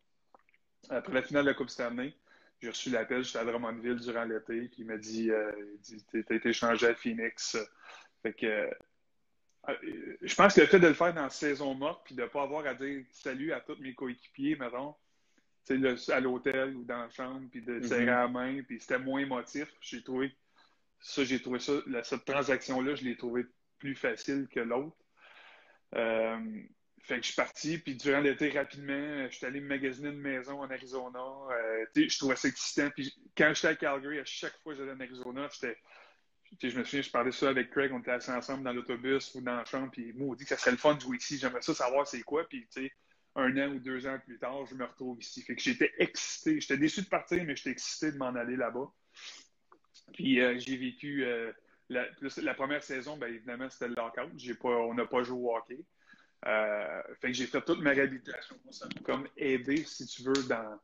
B: après la finale de la Coupe Stanley, j'ai reçu l'appel, j'étais à Drummondville durant l'été, puis il m'a dit t'as été échangé à Phoenix. Fait que je pense que le fait de le faire dans la saison morte, puis de ne pas avoir à dire salut à tous mes coéquipiers, mettons, à l'hôtel ou dans la chambre, puis de serrer la main, puis c'était moins émotif. J'ai trouvé ça, cette transaction-là, je l'ai trouvé plus facile que l'autre. Fait que je suis parti, puis durant l'été, rapidement, je suis allé me magasiner une maison en Arizona. Je trouvais ça excitant. Puis quand j'étais à Calgary, à chaque fois que j'allais en Arizona, je me souviens, je parlais ça avec Craig, on était assis ensemble dans l'autobus ou dans la chambre, puis moi, on dit que ça serait le fun de jouer ici. J'aimerais ça savoir c'est quoi, puis un an ou 2 ans plus tard, je me retrouve ici. Fait que j'étais excité. J'étais déçu de partir, mais j'étais excité de m'en aller là-bas. Puis j'ai vécu la première saison, bien évidemment, c'était le lockout. On n'a pas joué au hockey. Fait que j'ai fait toute ma réhabilitation. Ça m'a comme aidé, si tu veux, dans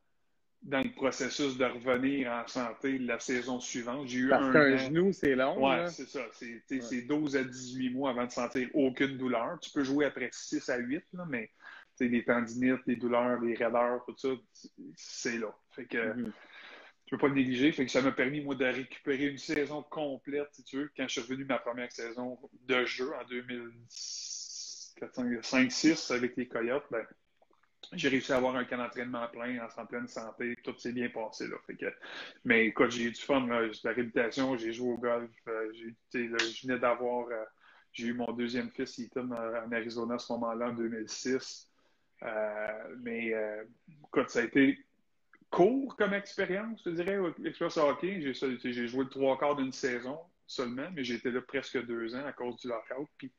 B: le processus de revenir en santé la saison suivante. J'ai eu
C: Parce qu'un genou, c'est long.
B: Ouais,
C: là.
B: c'est ça. C'est 12 à 18 mois avant de sentir aucune douleur. Tu peux jouer après 6 à 8, là, mais les tendinites, les douleurs, les raideurs, tout ça, c'est là. Fait que je peux pas le négliger. Fait que ça m'a permis, moi, de récupérer une saison complète, si tu veux. Quand je suis revenu de ma première saison de jeu en 2005-6 avec les Coyotes, ben, j'ai réussi à avoir un camp d'entraînement plein, en pleine santé. Tout s'est bien passé. Là. Fait que, mais écoute, j'ai eu du fun. Là. La réhabilitation, j'ai joué au golf. Je venais d'avoir... j'ai eu mon deuxième fils, Ethan, en Arizona à ce moment-là, en 2006. Mais écoute, ça a été court comme expérience, je dirais, l'expérience hockey. J'ai joué le 3/4 d'une saison seulement, mais j'ai été là presque 2 ans à cause du lockout. Puis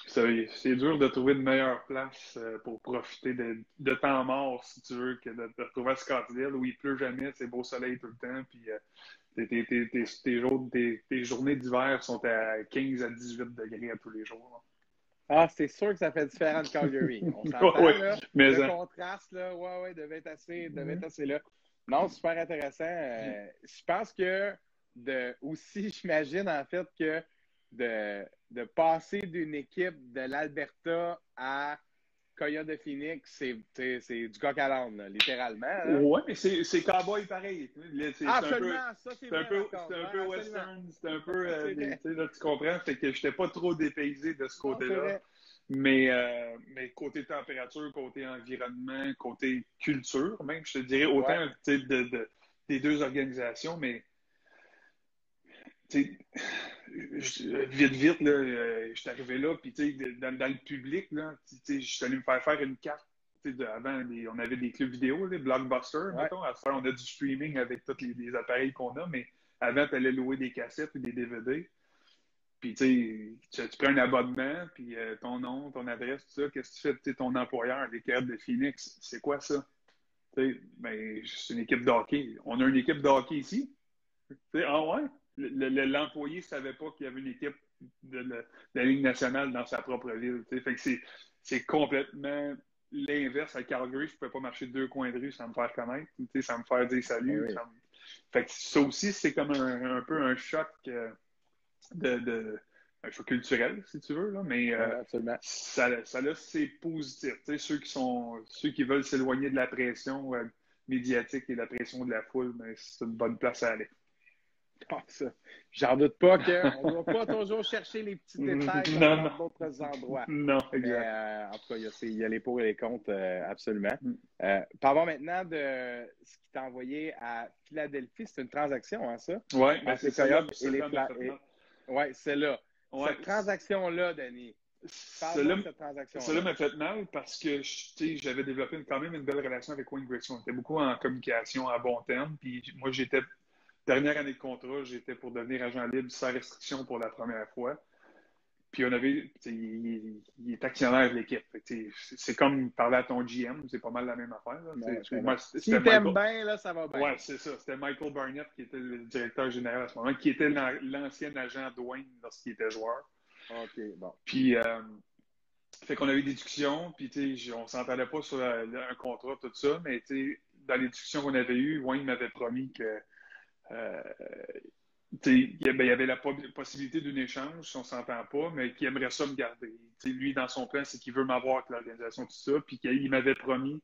B: c'est dur de trouver une meilleure place pour profiter de temps mort, si tu veux, que de te retrouver à Scottsdale où il pleut jamais, c'est beau soleil tout le temps, puis tes journées d'hiver sont à 15 à 18 degrés à tous les jours.
C: Ah, c'est sûr que ça fait différent de Calgary. On s'entend,
B: ouais,
C: là.
B: Mais
C: le contraste, là, devait être assez là. Non, super intéressant. Je pense que aussi, j'imagine, en fait, que de passer d'une équipe de l'Alberta à Coyote de Phoenix, c'est du coq à l'âne, là, littéralement. Hein?
B: Oui, mais c'est cowboy pareil.
C: Absolument, ça c'est vrai.
B: C'est un peu western, c'est un peu, là, tu comprends, fait que je n'étais pas trop dépaysé de ce côté-là. Mais côté température, côté environnement, côté culture, même, je te dirais, autant des deux organisations, mais vite, là, je suis arrivé là, puis dans le public, là, je suis allé me faire une carte. Avant, on avait des clubs vidéo, les Blockbuster, mettons. À faire, on a du streaming avec tous les appareils qu'on a, mais avant, tu allais louer des cassettes ou des DVD. Puis, tu prends un abonnement, puis ton nom, ton adresse, tout ça, qu'est-ce que tu fais? Ton employeur, les Coyotes de Phoenix, c'est quoi ça? Ben, c'est une équipe de hockey. On a une équipe de hockey ici. Ah ouais? L'employé ne savait pas qu'il y avait une équipe de la Ligue nationale dans sa propre ville. Fait que c'est complètement l'inverse. À Calgary, je ne pouvais pas marcher 2 coins de rue sans me faire connaître, sans me faire dire salut.
C: Oui.
B: Fait que ça aussi, c'est comme un peu un choc un choc culturel, si tu veux, là, mais ça a c'est positif. Ceux qui veulent s'éloigner de la pression médiatique et de la pression de la foule, ben, c'est une bonne place à aller.
C: Ah, ça, j'en doute pas qu'on ne doit pas toujours chercher les petits détails dans d'autres endroits.
B: Non, exact.
C: Mais, en tout cas, il y a les pour et les contre, absolument. Parlons maintenant de ce qui t'a envoyé à Philadelphie. C'est une transaction, hein, ça?
B: Oui, mais
C: c'est
B: ça.
C: Oui, c'est là.
B: Ouais.
C: Cette transaction-là, Denis.
B: Cela m'a fait mal parce que j'avais développé quand même une belle relation avec Wayne Gretzky. On était beaucoup en communication à bon terme. Puis moi, dernière année de contrat, j'étais pour devenir agent libre sans restriction pour la première fois. Puis il est actionnaire de l'équipe. C'est comme parler à ton GM, c'est pas mal la même affaire.
C: Si t'aimes bien, là, ça va bien.
B: Oui, c'est ça. C'était Michael Barnett qui était le directeur général à ce moment, qui était l'ancien agent Dwayne lorsqu'il était joueur.
C: OK, bon.
B: Puis, fait qu'on a eu des discussions, puis on s'entendait pas sur un contrat, tout ça, mais dans les discussions qu'on avait eues, Wayne m'avait promis que il y avait la possibilité d'un échange, si on s'entend pas, mais qu'il aimerait ça me garder. Lui, dans son plan, c'est qu'il veut m'avoir avec l'organisation, tout ça, puis qu'il m'avait promis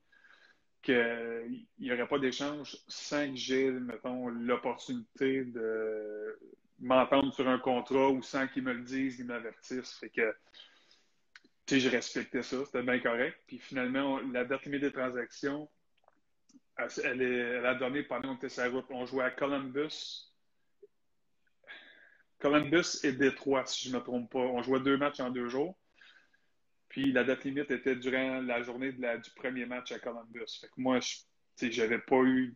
B: qu'il n'y aurait pas d'échange sans que j'ai, mettons, l'opportunité de m'entendre sur un contrat ou sans qu'ils me le disent, ils m'avertissent. Fait que, je respectais ça, c'était bien correct. Puis finalement, la date limite des transactions, elle a donné pendant qu'on était sur la route. On jouait à Columbus et Détroit, si je ne me trompe pas. On jouait 2 matchs en 2 jours. Puis la date limite était durant la journée du premier match à Columbus. Fait que moi, j'avais pas eu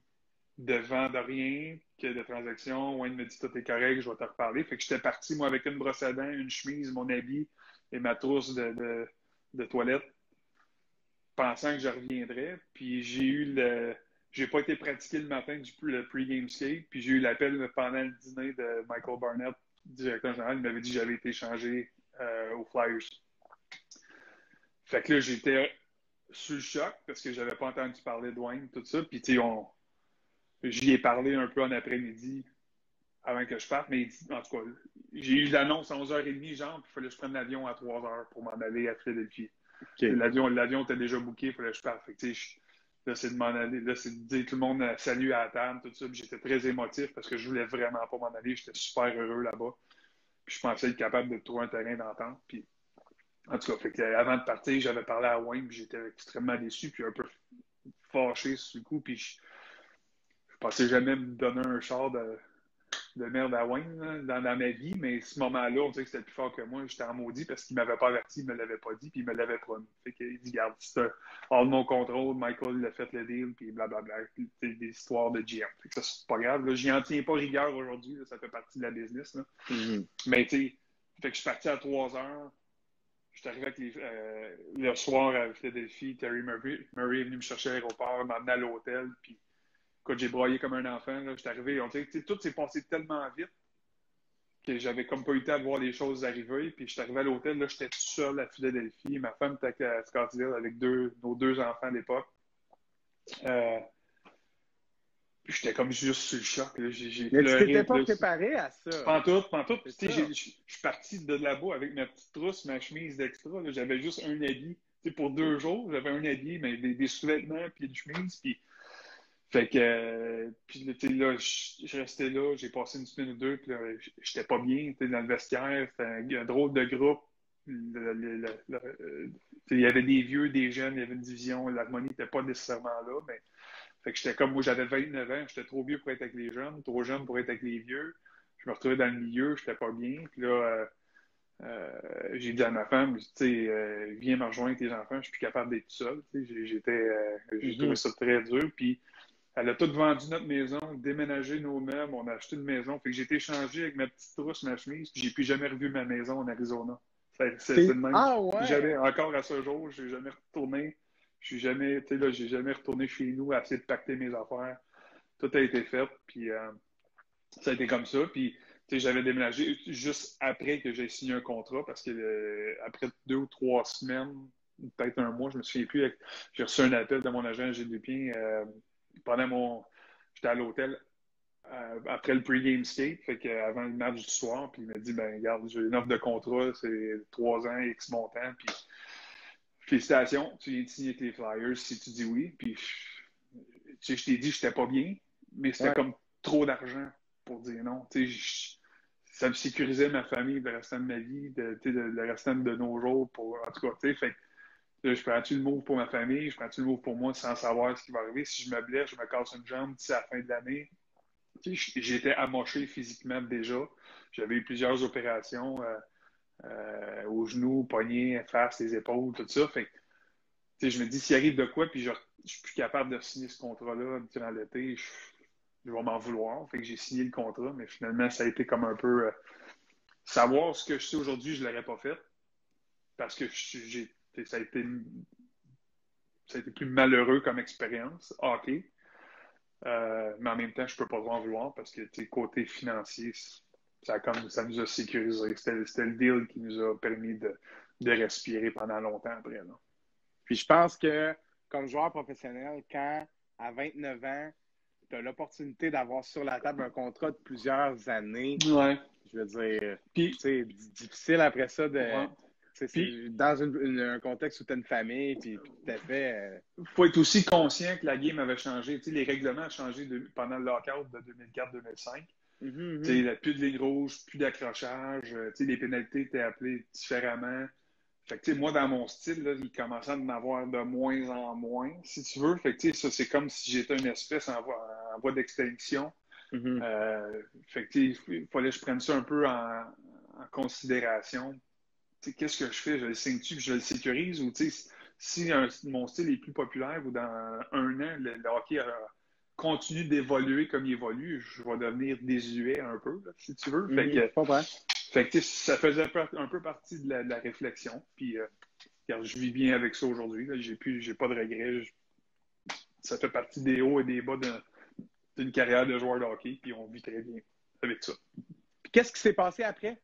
B: de vent de rien, que de transaction. Wayne me dit tout est correct, je vais te reparler. Fait que j'étais parti, moi, avec une brosse à dents, une chemise, mon habit et ma trousse de toilette, pensant que je reviendrais. Puis j'ai pas été pratiqué le matin le pre-game skate. Puis j'ai eu l'appel pendant le dîner de Michael Barnett, directeur général. Il m'avait dit que j'avais été échangé aux Flyers. Fait que là, j'étais sous le choc parce que j'avais pas entendu parler de Wayne, tout ça. Puis j'y ai parlé un peu en après-midi avant que je parte. Mais en tout cas, j'ai eu l'annonce à 11h30, genre, puis il fallait que je prenne l'avion à 3h pour m'en aller à Philadelphie. Okay. L'avion était déjà booké, il fallait que je parte. Fait que, là, c'est de m'en aller. Là, c'est de dire tout le monde salut à la table, tout ça. Puis j'étais très émotif parce que je voulais vraiment pas m'en aller. J'étais super heureux là-bas. Puis je pensais être capable de trouver un terrain d'entente. Puis en tout cas, fait que, avant de partir, j'avais parlé à Wayne, puis j'étais extrêmement déçu, puis un peu fâché sur le coup, puis je pensais jamais me donner un char de merde à Wayne dans ma vie, mais ce moment-là, on dirait que c'était plus fort que moi. J'étais en maudit parce qu'il ne m'avait pas averti, il ne me l'avait pas dit, puis il me l'avait promis. Fait qu'il dit, garde, c'est hors de mon contrôle, Michael il a fait le deal, puis blablabla. C'est des histoires de GM. Fait que ça, c'est pas grave. J'y en tiens pas rigueur aujourd'hui, là, ça fait partie de la business. Là. Mm-hmm. Mais tu sais, fait que je suis parti à 3h. Je suis arrivé avec le soir à Philadelphie. Terry Murray est venu me chercher à l'aéroport, m'amener à l'hôtel, puis quand j'ai broyé comme un enfant, je suis arrivé. Tout s'est passé tellement vite que j'avais comme pas eu le temps de voir les choses arriver. Puis je suis arrivé à l'hôtel, là, j'étais tout seul à Philadelphie. Ma femme était à Scottsdale avec nos 2 enfants à l'époque. J'étais comme juste sur le choc. Là. J'ai
C: mais
B: pleuré,
C: tu t'étais pas préparé à ça.
B: Pantoute. Je suis parti de là-bas avec ma petite trousse, ma chemise d'extra. J'avais juste un habit. Pour 2 jours, j'avais un habit, mais des sous-vêtements, puis une chemise. Puis fait que, puis là, je restais là, j'ai passé une semaine ou 2, puis là, j'étais pas bien, dans le vestiaire, c'était un drôle de groupe. Il y avait des vieux, des jeunes, il y avait une division, l'harmonie n'était pas nécessairement là, mais fait que j'étais comme, moi j'avais 29 ans, j'étais trop vieux pour être avec les jeunes, trop jeune pour être avec les vieux. Je me retrouvais dans le milieu, j'étais pas bien, puis là, j'ai dit à ma femme, viens me rejoindre tes enfants, je suis plus capable d'être tout seul, j'ai trouvé ça très dur, puis elle a tout vendu notre maison, déménagé nos meubles, on a acheté une maison. Fait que j'ai été échangé avec ma petite trousse, ma chemise, puis j'ai plus jamais revu ma maison en Arizona. C'est le même.
C: Ah ouais?
B: Jamais, encore à ce jour, j'ai jamais retourné. J'ai jamais retourné chez nous à essayer de pacter mes affaires. Tout a été fait, puis ça a été comme ça. Puis j'avais déménagé juste après que j'ai signé un contrat, parce que après 2 ou 3 semaines, peut-être un mois, je me souviens plus, j'ai reçu un appel de mon agent Gilles Lupien j'étais à l'hôtel après le pre-game skate, fait qu'avant le match du soir, puis il m'a dit, ben regarde, j'ai une offre de contrat, c'est 3 ans, X montant, puis félicitations, tu viens de signer avec les Flyers si tu dis oui, puis je t'ai dit que j'étais pas bien, mais c'était comme trop d'argent pour dire non. Ça me sécurisait ma famille le restant de ma vie, le restant de nos jours, en tout cas, fait que, je prends-tu le move pour ma famille, je prends-tu le move pour moi sans savoir ce qui va arriver. Si je me blesse, je me casse une jambe d'ici à la fin de l'année. J'étais amoché physiquement déjà. J'avais eu plusieurs opérations aux genoux, poignets, face, les épaules, tout ça. Fait que, je me dis, s'il arrive de quoi, puis je suis plus capable de signer ce contrat-là durant l'été, je vais m'en vouloir. Fait que j'ai signé le contrat, mais finalement, ça a été comme un peu savoir ce que je sais aujourd'hui, je ne l'aurais pas fait. Parce que ça a été plus malheureux comme expérience, hockey. Mais en même temps, je ne peux pas en vouloir parce que côté financier, ça nous a sécurisé. C'était le deal qui nous a permis de respirer pendant longtemps après. Là.
C: Puis je pense que comme joueur professionnel, quand à 29 ans, tu as l'opportunité d'avoir sur la table un contrat de plusieurs années,
B: ouais.
C: Je veux dire,
B: puis
C: c'est difficile après ça de.
B: Ouais.
C: C'est dans un contexte où tu as une famille, puis tout à fait.
B: Faut être aussi conscient que la game avait changé. Les règlements ont changé pendant le lockout de 2004-2005. Plus de ligne rouge, plus d'accrochage. Les pénalités étaient appelées différemment. Fait que, moi, dans mon style, là, il commençait à en avoir de moins en moins, si tu veux. Fait que, ça, c'est comme si j'étais une espèce en voie d'extinction. Fait que, il fallait que je prenne ça un peu en considération. Qu'est-ce que je fais? Je le signe-tu que je le sécurise? Ou si mon style est plus populaire ou dans un an, le hockey continue d'évoluer comme il évolue, je vais devenir désuet un peu, là, si tu veux. Fait que ça faisait un peu partie de la réflexion. Puis je vis bien avec ça aujourd'hui. J'ai pas de regrets. Ça fait partie des hauts et des bas d'une carrière de joueur de hockey. Puis on vit très bien avec ça.
C: Puis qu'est-ce qui s'est passé après?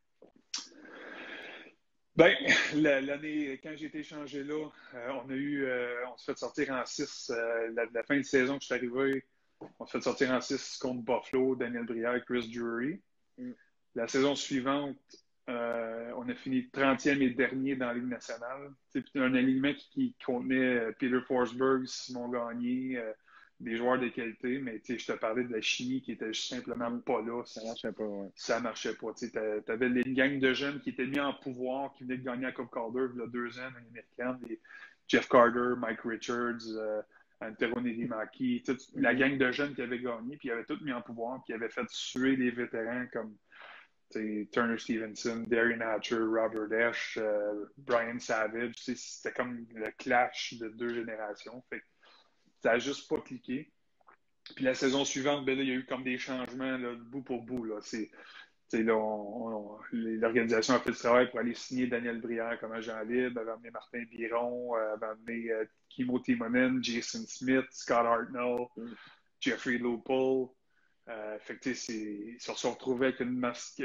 B: Ben, l'année, quand j'ai été échangé là, on s'est fait sortir en 6. La fin de saison que je suis arrivé, on s'est fait sortir en 6 contre Buffalo, Daniel Brière, Chris Drury. La saison suivante, on a fini 30e et dernier dans la Ligue nationale. C'est un alignement qui contenait Peter Forsberg, Simon Gagné, des joueurs de qualité, mais je te parlais de la chimie qui était simplement pas là.
C: Ça marchait pas, ouais.
B: Ça marchait pas. Tu avais une gang de jeunes qui étaient mis en pouvoir, qui venaient de gagner la Coupe Calder il y a 2 ans dans l'américaine. Jeff Carter, Mike Richards, Antero Nirimaki, toute la gang de jeunes qui avaient gagné, puis ils avaient tout mis en pouvoir, puis ils avaient fait suer les vétérans comme Turner Stevenson, Darren Hatcher, Robert Esch, Brian Savage. C'était comme le clash de 2 générations. Fait que ça n'a juste pas cliqué. Puis la saison suivante, ben là, il y a eu comme des changements là, bout pour bout. Là. L'organisation a fait le travail pour aller signer Daniel Brière comme agent libre, avait amené Martin Biron, avait amené Kimmo Timonen, Jason Smith, Scott Hartnell, Jeffrey Lopel. Fait que ils se sont retrouvés avec une masse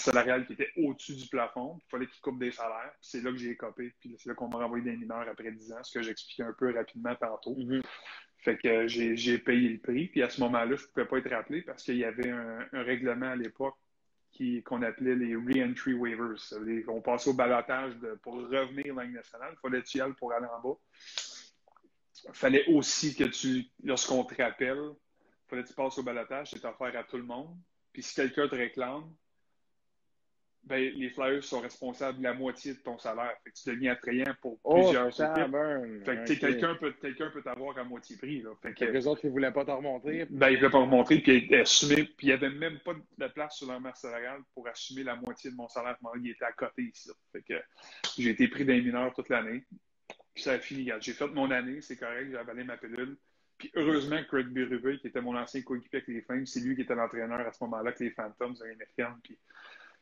B: salariale qui était au-dessus du plafond. Il fallait qu'ils coupent des salaires. Puis c'est là que j'ai écopé. Puis c'est là qu'on m'a renvoyé des mineurs après 10 ans, ce que j'expliquais un peu rapidement tantôt. Fait que j'ai payé le prix. Puis à ce moment-là, je ne pouvais pas être rappelé parce qu'il y avait un règlement à l'époque qu'on appelait les re-entry waivers. On passait au balotage pour revenir dans la Ligue nationale. Il fallait que tu y ailles pour aller en bas. Il fallait aussi que lorsqu'on te rappelle, il fallait que tu passes au balotage, c'est offert à tout le monde. Puis si quelqu'un te réclame, ben, les Flyers sont responsables de la moitié de ton salaire. Fait que tu deviens attrayant pour plusieurs équipes. Fait que quelqu'un peut t'avoir à moitié prix. Là. Fait que
C: les autres, ils ne voulaient pas te remontrer.
B: Ben, ils ne voulaient pas remontrer, puis assumer. Puis il n'y avait même pas de place sur leur masse salariale pour assumer la moitié de mon salaire. Il était à côté ici. Fait que j'ai été pris d'un mineur toute l'année. Puis ça a fini. J'ai fait mon année, c'est correct, j'ai avalé ma pilule. Puis heureusement, Craig Berube, qui était mon ancien coéquipier avec les Flames, c'est lui qui était l'entraîneur à ce moment-là avec les Phantoms de l'américaine. Puis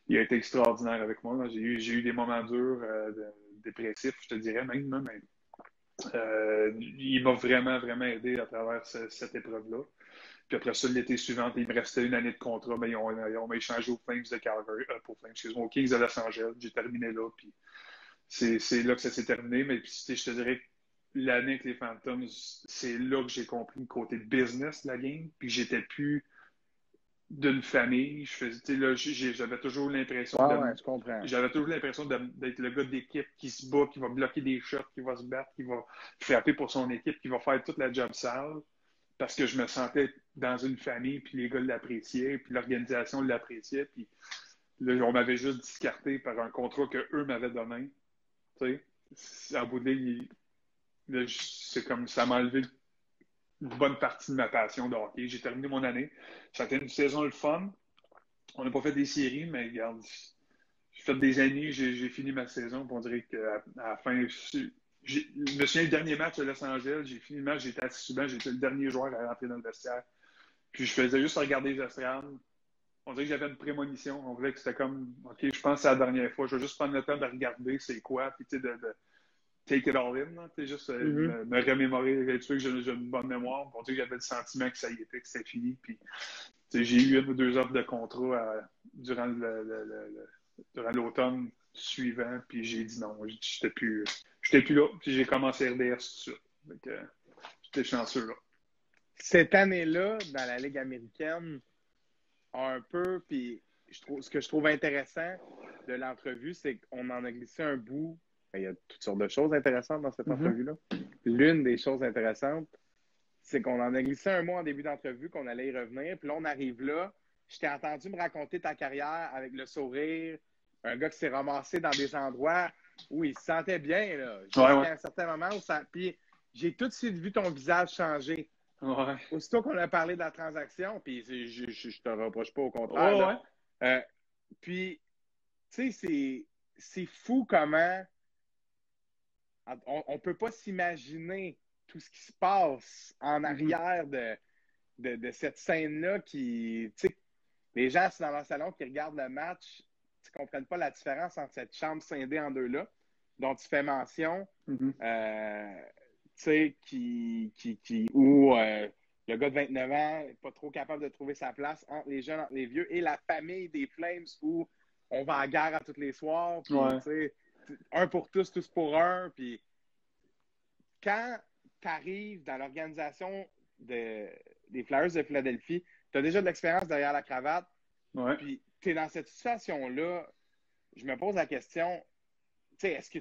B: il a été extraordinaire avec moi. Là. J'ai eu des moments durs, dépressifs, je te dirais même. Là, mais il m'a vraiment, vraiment aidé à travers cette épreuve-là. Puis après ça, l'été suivant, il me restait une année de contrat. Ben, on m'a échangé aux Flames de Calgary, aux Kings de Los Angeles. J'ai terminé là. Puis c'est là que ça s'est terminé. Mais je te dirais que l'année avec les Phantoms, c'est là que j'ai compris le côté business de la game. Puis j'étais plus d'une famille. J'avais toujours l'impression j'avais toujours l'impression d'être le gars d'équipe qui se bat, qui va bloquer des shots, qui va se battre, qui va frapper pour son équipe, qui va faire toute la job sale. Parce que je me sentais dans une famille, puis les gars l'appréciaient, puis l'organisation l'appréciait, puis là, on m'avait juste discarté par un contrat qu'eux m'avaient donné. Tu sais, en bout de ligne, là, c'est comme ça m'a enlevé une bonne partie de ma passion de hockey. J'ai terminé mon année. Ça a été une saison le fun. On n'a pas fait des séries, mais regarde, j'ai fait des années, j'ai fini ma saison. On dirait qu'à la fin, je me souviens, le dernier match à Los Angeles, j'ai fini le match, j'étais assis souvent, j'étais le dernier joueur à rentrer dans le vestiaire. Puis je faisais juste regarder les estrades. On dirait que j'avais une prémonition. On voulait que c'était comme, OK, je pense que c'est la dernière fois. Je vais juste prendre le temps de regarder c'est quoi, puis tu sais, de take it all in. Tu sais, juste me remémorer, être sûr que j'ai une bonne mémoire. On dirait que j'avais le sentiment que ça y était, que c'était fini. Puis j'ai eu 1 ou 2 offres de contrat durant l'automne suivant, puis j'ai dit non. J'étais plus là, puis j'ai commencé RDS tout de suite. Donc, j'étais chanceux là.
C: Cette année-là, dans la Ligue américaine, un peu, puis ce que je trouve intéressant de l'entrevue, c'est qu'on en a glissé un bout. Il y a toutes sortes de choses intéressantes dans cette entrevue-là. L'une des choses intéressantes, c'est qu'on en a glissé un mot en début d'entrevue, qu'on allait y revenir. Puis là, on arrive là. Je t'ai entendu me raconter ta carrière avec le sourire. Un gars qui s'est ramassé dans des endroits où il se sentait bien, là. Jusqu'à un certain moment où ça... Puis j'ai tout de suite vu ton visage changer.
B: Ouais.
C: Aussitôt qu'on a parlé de la transaction, puis je te reproche pas, au contraire. Puis, tu sais, c'est fou comment... On peut pas s'imaginer tout ce qui se passe en arrière de cette scène-là qui, tu sais, les gens assis dans leur salon qui regardent le match, ils ne comprennent pas la différence entre cette chambre scindée en deux-là, dont tu fais mention, tu sais, où le gars de 29 ans n'est pas trop capable de trouver sa place entre les jeunes, entre les vieux, et la famille des Flames où on va à la guerre à tous les soirs, puis, tu sais, un pour tous, tous pour un. Puis quand tu arrives dans l'organisation des Flyers de Philadelphie, tu as déjà de l'expérience derrière la cravate. Puis tu es dans cette situation-là. Je me pose la question, tu sais, est-ce que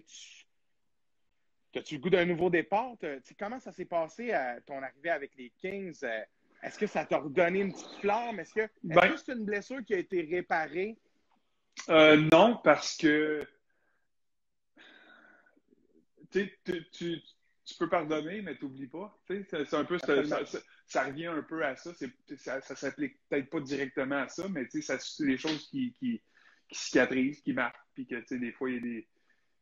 C: as-tu le goût d'un nouveau départ? Comment ça s'est passé ton arrivée avec les Kings? Est-ce que ça t'a redonné une petite flamme? Est-ce que c'est une blessure qui a été réparée?
B: Non, parce que tu peux pardonner, mais tu n'oublies pas. C'est un peu, ça revient un peu à ça. Ça ne s'applique peut-être pas directement à ça, mais c'est des choses qui cicatrisent, qui marquent, puis que des fois, il y a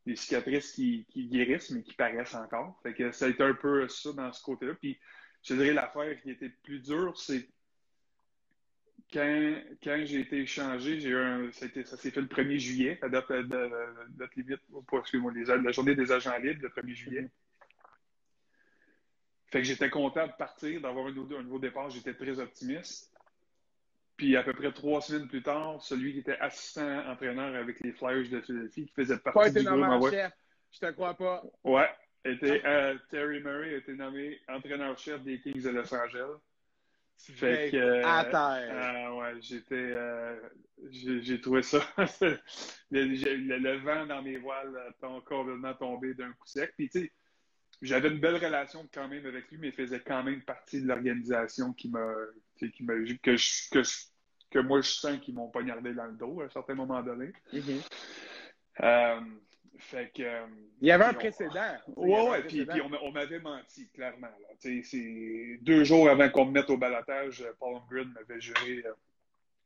B: des cicatrices qui guérissent, mais qui paraissent encore. Fait que ça a été un peu ça dans ce côté-là. Puis je dirais l'affaire qui était plus dure, c'est quand j'ai été échangé, ça s'est fait le 1er juillet, la date limite, excusez-moi, la journée des agents libres, le 1er juillet. Fait que j'étais content de partir, d'avoir un nouveau départ, j'étais très optimiste. Puis à peu près 3 semaines plus tard, celui qui était assistant entraîneur avec les Flyers de Philadelphie, qui faisait partie du groupe...
C: chef, je te crois pas.
B: Ouais, Terry Murray a été nommé entraîneur-chef des Kings de Los Angeles. Fait que,
C: à terre.
B: j'ai trouvé ça. le vent dans mes voiles a complètement tombé d'un coup sec. Puis, tu sais, j'avais une belle relation quand même avec lui, mais il faisait quand même partie de l'organisation que moi je sens qu'ils m'ont poignardé dans le dos à un certain moment donné. Fait que,
C: il y avait un précédent.
B: Puis on m'avait menti, clairement. C'est 2 jours avant qu'on me mette au balotage, Paul Holmgren m'avait juré,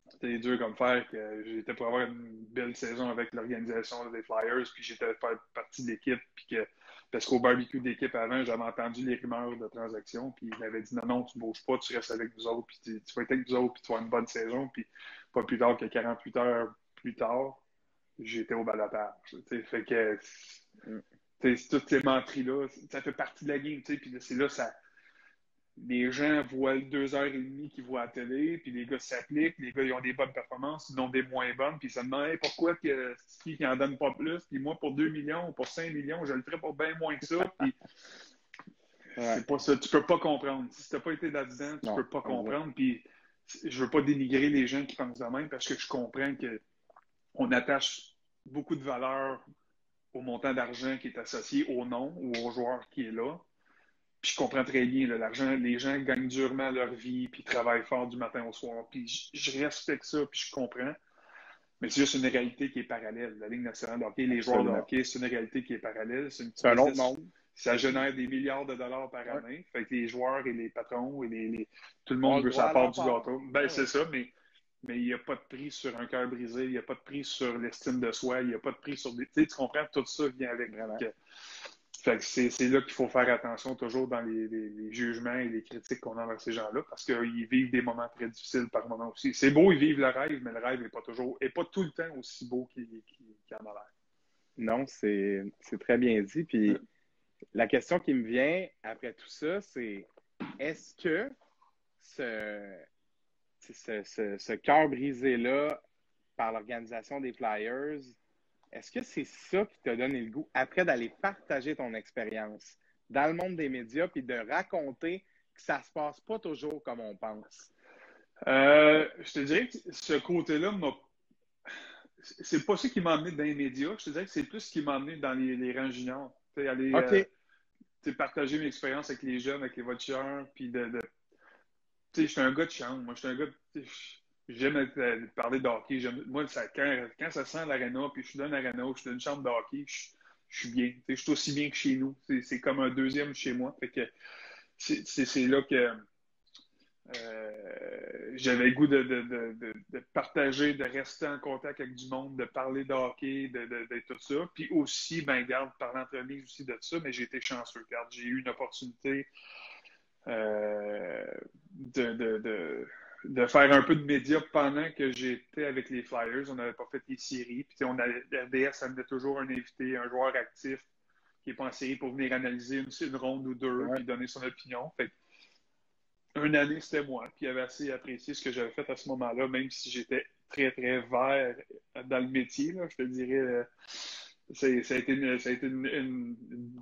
B: c'était dur comme fer, que j'étais pour avoir une belle saison avec l'organisation des Flyers, puis j'étais faire partie de l'équipe, parce qu'au barbecue d'équipe avant, j'avais entendu les rumeurs de transactions, puis il m'avait dit non, tu ne bouges pas, tu restes avec nous autres, puis tu vas être avec nous autres, puis tu vas avoir une bonne saison, puis pas plus tard que 48 heures plus tard, j'étais au balotage. Fait que toutes ces menteries-là, ça fait partie de la game, puis c'est là, les gens voient 2h30 qu'ils voient à la télé, puis les gars s'appliquent, les gars ils ont des bonnes performances, ils ont des moins bonnes, puis ils se demandent pourquoi qui en donne pas plus, puis moi pour 2 millions ou pour 5 millions, je le ferais pour bien moins que ça, puis c'est pas ça, tu peux pas comprendre. Si t'as pas été là-dedans, tu peux pas comprendre, puis je veux pas dénigrer les gens qui pensent de même, parce que je comprends qu'on attache beaucoup de valeur au montant d'argent qui est associé au nom ou au joueur qui est là. Puis je comprends très bien, là, l'argent, les gens gagnent durement leur vie, puis travaillent fort du matin au soir. Puis je respecte ça, puis je comprends. Mais c'est juste une réalité qui est parallèle. La Ligue nationale de hockey, les joueurs de hockey, c'est une réalité qui est parallèle. C'est
C: un autre monde.
B: Ça génère des milliards de dollars par année. Fait que les joueurs et les patrons et tout le monde veut sa part du gâteau. Ben, c'est ça, mais il n'y a pas de prix sur un cœur brisé, il n'y a pas de prix sur l'estime de soi, il n'y a pas de prix sur des. Tu sais, tu comprends, tout ça vient avec. Fait que c'est là qu'il faut faire attention toujours dans les jugements et les critiques qu'on a envers ces gens-là, parce qu'ils vivent des moments très difficiles par moment aussi. C'est beau, ils vivent le rêve, mais le rêve n'est pas tout le temps aussi beau qu'il en a l'air.
C: Non, c'est très bien dit. Puis la question qui me vient après tout ça, c'est est-ce que ce cœur brisé-là par l'organisation des Flyers, est-ce que c'est ça qui t'a donné le goût après d'aller partager ton expérience dans le monde des médias puis de raconter que ça se passe pas toujours comme on pense?
B: Je te dirais que ce côté-là c'est pas ça qui m'a amené dans les médias. Je te dirais que c'est plus ce qui m'a amené dans les rangs juniors. Aller partager mes expériences avec les jeunes, avec les voitures, puis tu sais, je suis un gars de chambre. Moi, je suis un gars j'aime parler de hockey. Moi, quand ça sent l'aréna, puis je suis dans l'aréna, je suis dans une chambre de hockey, je suis bien. Je suis aussi bien que chez nous. C'est comme un deuxième chez moi. Fait que c'est là que j'avais le goût de partager, de rester en contact avec du monde, de parler de hockey, de tout ça. Puis aussi, ben garde, par l'entremise aussi de ça, mais j'ai été chanceux. Regarde, j'ai eu une opportunité de faire un peu de médias pendant que j'étais avec les Flyers. On n'avait pas fait les séries. Puis RDS amenait toujours un invité, un joueur actif qui n'est pas en série pour venir analyser une ronde ou deux, puis donner son opinion. Fait une année, c'était moi. Puis il avait assez apprécié ce que j'avais fait à ce moment-là, même si j'étais très, très vert dans le métier, là, je te dirais. Ça a été une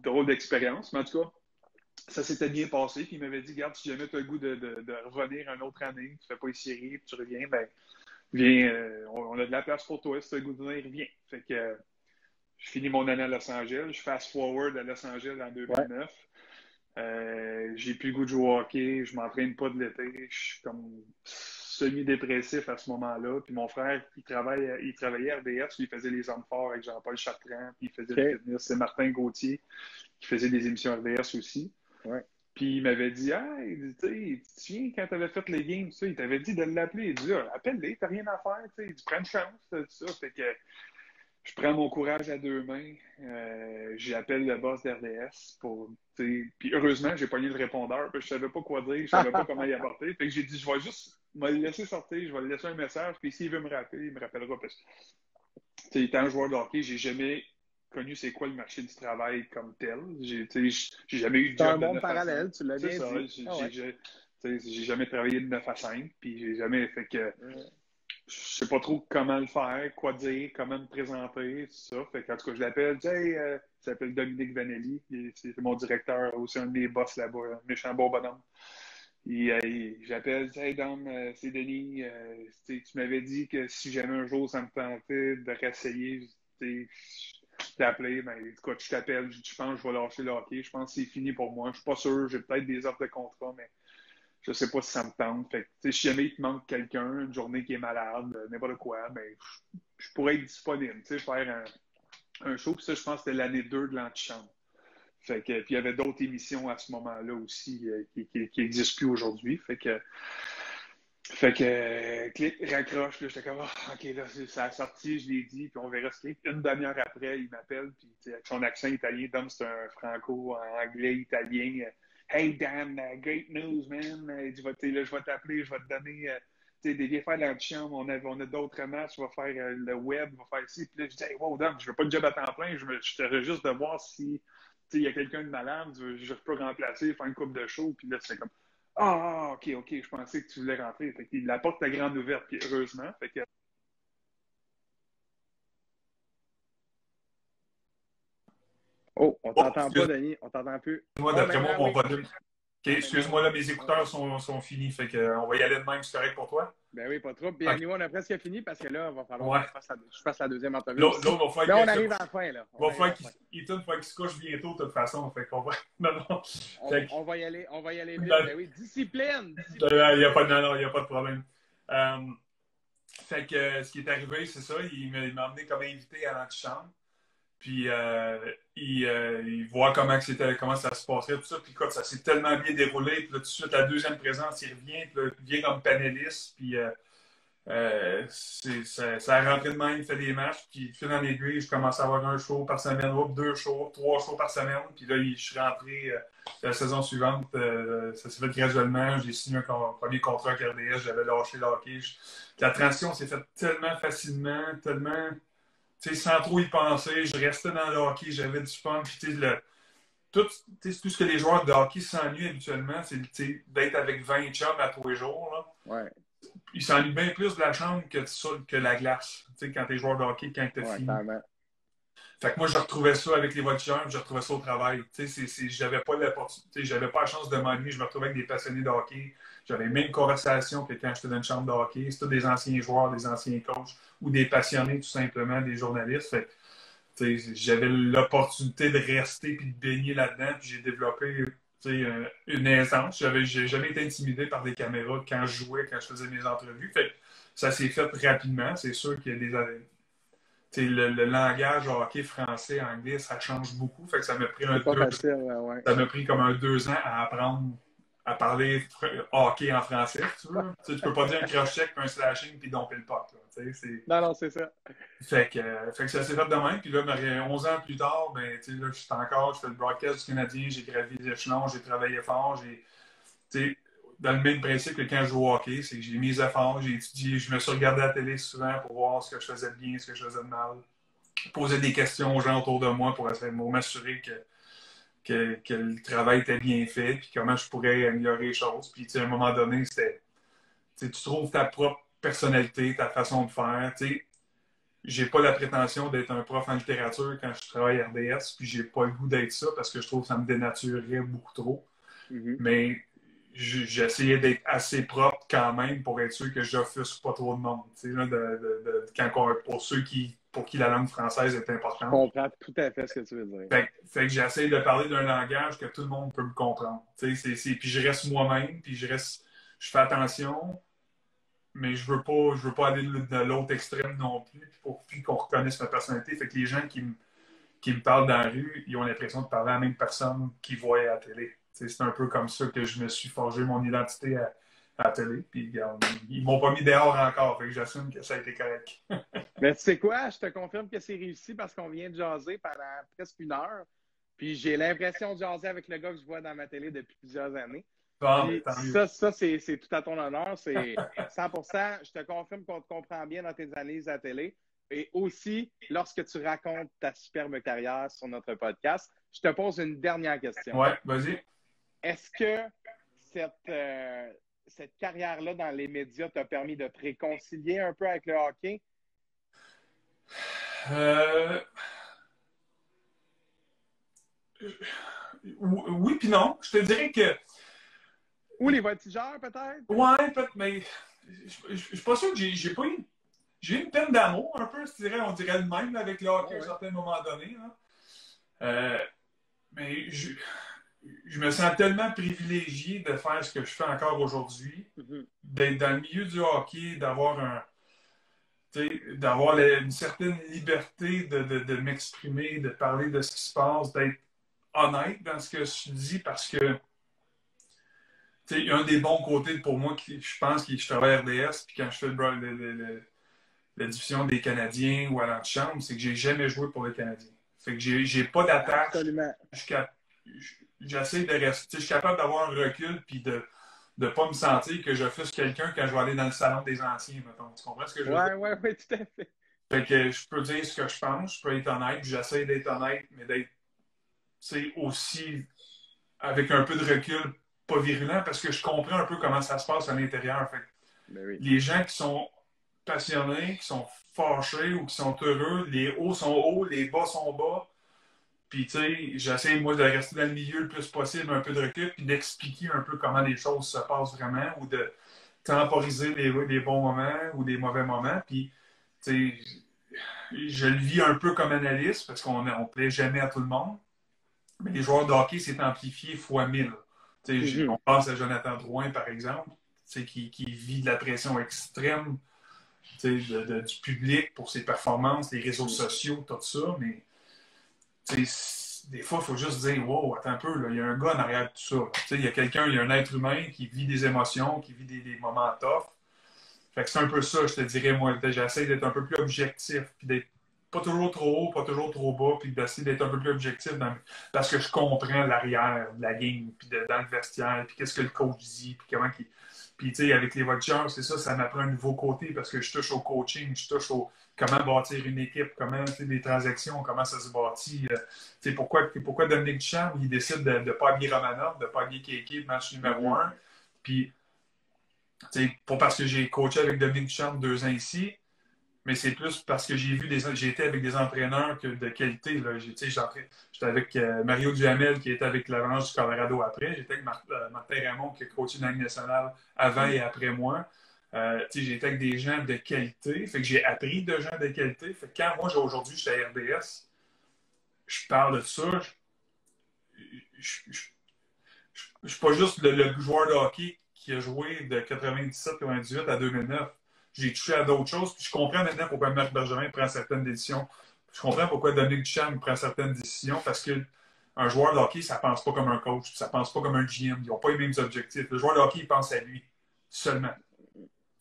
B: drôle d'expérience. Mais en tout cas, ça s'était bien passé. Puis il m'avait dit, regarde, si jamais tu as le goût de revenir une autre année, tu ne fais pas les séries, puis tu reviens, ben viens, on a de la place pour toi. Si tu as le goût de venir, viens. Fait que je finis mon année à Los Angeles. Je fast forward à Los Angeles en 2009. J'ai plus le goût de jouer au hockey, je m'entraîne pas de l'été, je suis comme semi-dépressif à ce moment-là. Puis mon frère, il travaillait à RDS, il faisait les hommes forts avec Jean-Paul Chartrand, puis il faisait le fitness. C'est Martin Gauthier qui faisait des émissions RDS aussi. Puis il m'avait dit, hey, tu te souviens quand tu avais fait les games, ça, il t'avait dit de l'appeler. Il dit, appelle-les, t'as rien à faire, tu prends une chance, tout ça. Fait que je prends mon courage à deux mains. J'appelle le boss d'RDS pour. Puis heureusement, j'ai pogné le répondeur. Puis je savais pas quoi dire, je savais pas comment y apporter. Fait que j'ai dit, je vais juste me le laisser sortir, je vais lui laisser un message. Puis s'il veut me rappeler, il me rappellera. Parce que, étant joueur de hockey, j'ai jamais connu c'est quoi le marché du travail comme tel. J'ai jamais eu de job.
C: C'est un monde parallèle, tu l'as bien dit.
B: J'ai jamais travaillé de 9 à 5. Puis j'ai jamais fait que. Je sais pas trop comment le faire, quoi dire, comment me présenter, tout ça. Fait qu'en tout cas, je l'appelle, il s'appelle Dominique Vanelli, c'est mon directeur, aussi un de mes boss là-bas, un méchant bon bonhomme. J'appelle, hey Dom, c'est Denis, tu m'avais dit que si jamais un jour ça me tentait de réessayer, je t'ai appelé, ben écoute, je t'appelle, je pense que je vais lâcher le hockey, je pense que c'est fini pour moi, je suis pas sûr, j'ai peut-être des offres de contrat, mais je sais pas si ça me tente. Fait que, si jamais il te manque quelqu'un, une journée qui est malade, n'importe quoi, ben, je pourrais être disponible, faire un show. Puis ça, je pense que c'était l'année 2 de l'antichambre. Fait que, puis il y avait d'autres émissions à ce moment-là aussi qui n'existent plus aujourd'hui. Fait que clic, raccroche, là, j'étais comme, OK, là, ça a sorti, je l'ai dit, puis on verra ce qu'il y a. Une demi-heure après, il m'appelle, puis avec son accent italien, Dom, c'est un franco-anglais, italien. Hey Dan, great news, man. Je vais t'appeler, je vais te donner des faire dans la chambre. On a d'autres matchs, on va faire le web, on va faire ici. Puis là, je dis, hey, wow, Dan, je veux pas de job à temps plein. Je te juste de voir si il y a quelqu'un de malade, je peux remplacer, faire une coupe de show. Puis là, c'est comme, OK, je pensais que tu voulais rentrer. Fait qu'il la porte la grande ouverte, puis heureusement. Fait que,
C: on t'entend pas, Denis. On t'entend plus.
A: Moi, d'après moi, mon volume.
D: excuse-moi, là, mes écouteurs sont finis. Fait qu'on va y aller de même, c'est correct pour toi?
C: Ben oui, pas trop. Puis, nous, on a presque fini parce que là, il va falloir que je fasse la deuxième entrevue.
D: L'autre va falloir.
C: Là, on arrive à la fin, là.
D: Va falloir Ethan, qu'il se couche bientôt, de toute façon. Fait qu'on va. Non.
C: On va y aller vite. Ben oui, discipline!
D: Il n'y a pas de problème. Fait que ce qui est arrivé, c'est ça. Il m'a emmené comme invité à l'antichambre. Puis il voit comment ça se passerait, tout ça. Puis écoute, ça s'est tellement bien déroulé. Puis là, tout de suite, la deuxième présence, il revient. Puis là, il vient comme panéliste. Puis ça a rentré de même, il fait des matchs. Puis fil en aiguille, je commence à avoir un show par semaine, 2 shows, 3 shows par semaine. Puis là, je suis rentré la saison suivante. Ça s'est fait graduellement. J'ai signé un premier contrat avec RDS. J'avais lâché le hockey. La transition s'est faite tellement facilement, tellement... sans trop y penser, je restais dans le hockey, j'avais du fun. Puis, tout ce que les joueurs de hockey s'ennuient habituellement, c'est d'être avec 20 chums à tous les jours. Là.
C: Ouais.
D: Ils s'ennuient bien plus de la chambre que la glace, quand t'es joueur de hockey, quand t'es fini.
C: Clairement.
D: Fait que moi, je retrouvais ça avec les voltigeurs, je retrouvais ça au travail. J'avais pas la chance de m'ennuyer. Je me retrouvais avec des passionnés de hockey. J'avais les mêmes conversations que quand j'étais dans une chambre de hockey. C'était des anciens joueurs, des anciens coachs ou des passionnés, tout simplement, des journalistes. Fait que, j'avais l'opportunité de rester et de baigner là-dedans. Puis j'ai développé une aisance. J'ai jamais été intimidé par des caméras quand je jouais, quand je faisais mes entrevues. Fait que ça s'est fait rapidement. C'est sûr qu'il y a des... Le langage hockey français, anglais, ça change beaucoup. Fait que ça m'a pris ça m'a pris comme 2 ans à apprendre à parler hockey en français, tu vois. Tu peux pas dire un cross-check, puis un slashing, puis domper le puck.
C: Non, c'est ça.
D: Fait que ça s'est fait de même. Puis là, 11 ans plus tard, ben, là, je fais le broadcast du Canadien, j'ai gravi les échelons, j'ai travaillé fort, dans le même principe que quand je joue au hockey, c'est que j'ai mis les efforts, j'ai étudié, je me suis regardé à la télé souvent pour voir ce que je faisais de bien, ce que je faisais de mal. Poser des questions aux gens autour de moi pour m'assurer que le travail était bien fait, puis comment je pourrais améliorer les choses. Puis à un moment donné, c'était tu trouves ta propre personnalité, ta façon de faire. J'ai pas la prétention d'être un prof en littérature quand je travaille à RDS, puis j'ai pas le goût d'être ça parce que je trouve que ça me dénaturerait beaucoup trop.
C: Mm-hmm.
D: Mais j'essayais d'être assez propre quand même pour être sûr que j'offusque pas trop de monde. Pour ceux pour qui la langue française est importante.
C: Je comprends tout à fait ce que tu veux dire.
D: Fait que j'essaie de parler d'un langage que tout le monde peut me comprendre. Puis je reste moi-même, puis je fais attention, mais je veux pas aller de l'autre extrême non plus, puis qu'on reconnaisse ma personnalité. Fait que les gens qui me parlent dans la rue, ils ont l'impression de parler à la même personne qu'ils voient à la télé. C'est un peu comme ça que je me suis forgé mon identité à la télé. Puis ils m'ont pas mis dehors encore, fait que j'assume que ça a été correct.
C: Mais tu sais quoi? Je te confirme que c'est réussi parce qu'on vient de jaser pendant presque 1 heure. Puis j'ai l'impression de jaser avec le gars que je vois dans ma télé depuis plusieurs années.
D: Bon,
C: ça c'est tout à ton honneur. C'est 100%. Je te confirme qu'on te comprend bien dans tes analyses à la télé. Et aussi, lorsque tu racontes ta superbe carrière sur notre podcast, je te pose une dernière question.
D: Ouais, vas-y.
C: Est-ce que cette carrière-là dans les médias t'a permis de te réconcilier un peu avec le hockey?
D: Oui puis non. Je te dirais que...
C: Ou les voltigeurs, peut-être?
D: Ouais, peut-être, mais je suis pas sûr que j'ai pas eu... J'ai eu une peine d'amour, un peu, on dirait le même avec le hockey à un certain moment donné. Mais je me sens tellement privilégié de faire ce que je fais encore aujourd'hui, d'être dans le milieu du hockey, d'avoir une certaine liberté de m'exprimer, de parler de ce qui se passe, d'être honnête dans ce que je dis parce que un des bons côtés pour moi, je pense que je travaille à RDS, puis quand je fais la diffusion des Canadiens ou à l'antichambre, c'est que j'ai jamais joué pour les Canadiens. Fait que j'ai pas d'attache.
C: Absolument.
D: J'essaie de rester. Je suis capable d'avoir un recul puis de ne pas me sentir que je fais quelqu'un quand je vais aller dans le salon des anciens, mettons. Tu comprends ce que je veux dire?
C: Oui, tout à fait.
D: Fait que je peux dire ce que je pense, je peux être honnête, j'essaie d'être honnête, mais d'être aussi avec un peu de recul, pas virulent, parce que je comprends un peu comment ça se passe à l'intérieur. Fait que les gens qui sont passionnés, qui sont fâchés ou qui sont heureux, les hauts sont hauts, les bas sont bas. Puis, tu sais, j'essaie, moi, de rester dans le milieu le plus possible, un peu de recul, puis d'expliquer un peu comment les choses se passent vraiment, ou de temporiser les bons moments ou des mauvais moments. Puis, tu sais, je le vis un peu comme analyste, parce qu'on ne plaît jamais à tout le monde. Mais les joueurs de hockey, c'est amplifié fois 1000. On pense à Jonathan Drouin, par exemple, qui vit de la pression extrême du public pour ses performances, les réseaux sociaux, tout ça. Mais des fois, il faut juste dire, wow, attends un peu, là, il y a un gars en arrière de tout ça. Il y a quelqu'un, il y a un être humain qui vit des émotions, qui vit des moments tough. Fait que c'est un peu ça, je te dirais, moi. J'essaie d'être un peu plus objectif, puis d'être pas toujours trop haut, pas toujours trop bas, puis d'essayer d'être un peu plus objectif parce que je comprends l'arrière de la game, puis dans le vestiaire, puis qu'est-ce que le coach dit, puis comment qu'il. Puis, tu sais, avec les Vultures, c'est ça, ça m'apprend un nouveau côté parce que je touche au coaching, je touche au comment bâtir une équipe, comment, tu sais, les transactions, comment ça se bâtit. Tu sais, pourquoi Dominique Ducharme, il décide de ne pas habiller Romanov, de ne pas habiller Kéké, match numéro 1. Puis, tu sais, pas parce que j'ai coaché avec Dominique Ducharme 2 ans ici, mais c'est plus parce que j'ai été avec des entraîneurs de qualité. J'étais avec Mario Duhamel qui était avec l'Avalanche du Colorado après. J'étais avec Martin Raymond qui a coaché dans la Ligue nationale avant et après moi. J'ai été avec des gens de qualité. Fait que j'ai appris de gens de qualité. Fait que quand moi, aujourd'hui, je suis à RDS, je parle de ça. Je ne suis pas juste le joueur de hockey qui a joué de 97-98 à 2009. J'ai touché à d'autres choses. Puis je comprends maintenant pourquoi Marc Bergevin prend certaines décisions. Je comprends pourquoi Dominique Ducharme prend certaines décisions parce qu'un joueur de hockey, ça ne pense pas comme un coach, ça ne pense pas comme un GM. Ils n'ont pas les mêmes objectifs. Le joueur de hockey, il pense à lui seulement.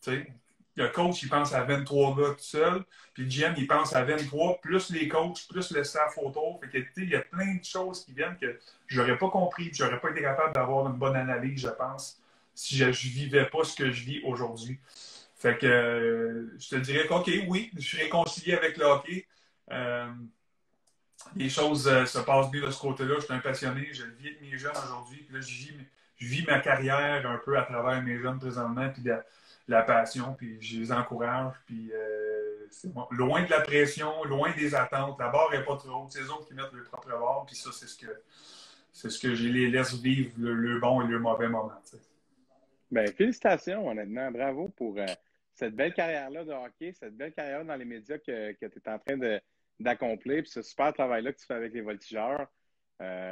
D: T'sais? Le coach, il pense à 23 gars tout seul, puis le GM, il pense à 23, plus les coachs, plus le staff autour. Fait que, il y a plein de choses qui viennent que je n'aurais pas compris, puis je n'aurais pas été capable d'avoir une bonne analyse, je pense, si je ne vivais pas ce que je vis aujourd'hui. Fait que je te dirais qu'OK, oui, je suis réconcilié avec le hockey. Les choses se passent bien de ce côté-là. Je suis un passionné, je le vis avec mes jeunes aujourd'hui. Puis là, je vis ma carrière un peu à travers mes jeunes présentement, puis de la passion, puis je les encourage. Puis c'est bon. Loin de la pression, loin des attentes. La barre n'est pas trop haute. C'est eux autres qui mettent leur propre barre. Puis ça, c'est ce que je les laisse vivre le bon et le mauvais moment. T'sais.
C: Ben, félicitations, honnêtement. Bravo pour cette belle carrière-là de hockey, cette belle carrière dans les médias que tu es en train d'accomplir, puis ce super travail-là que tu fais avec les Voltigeurs.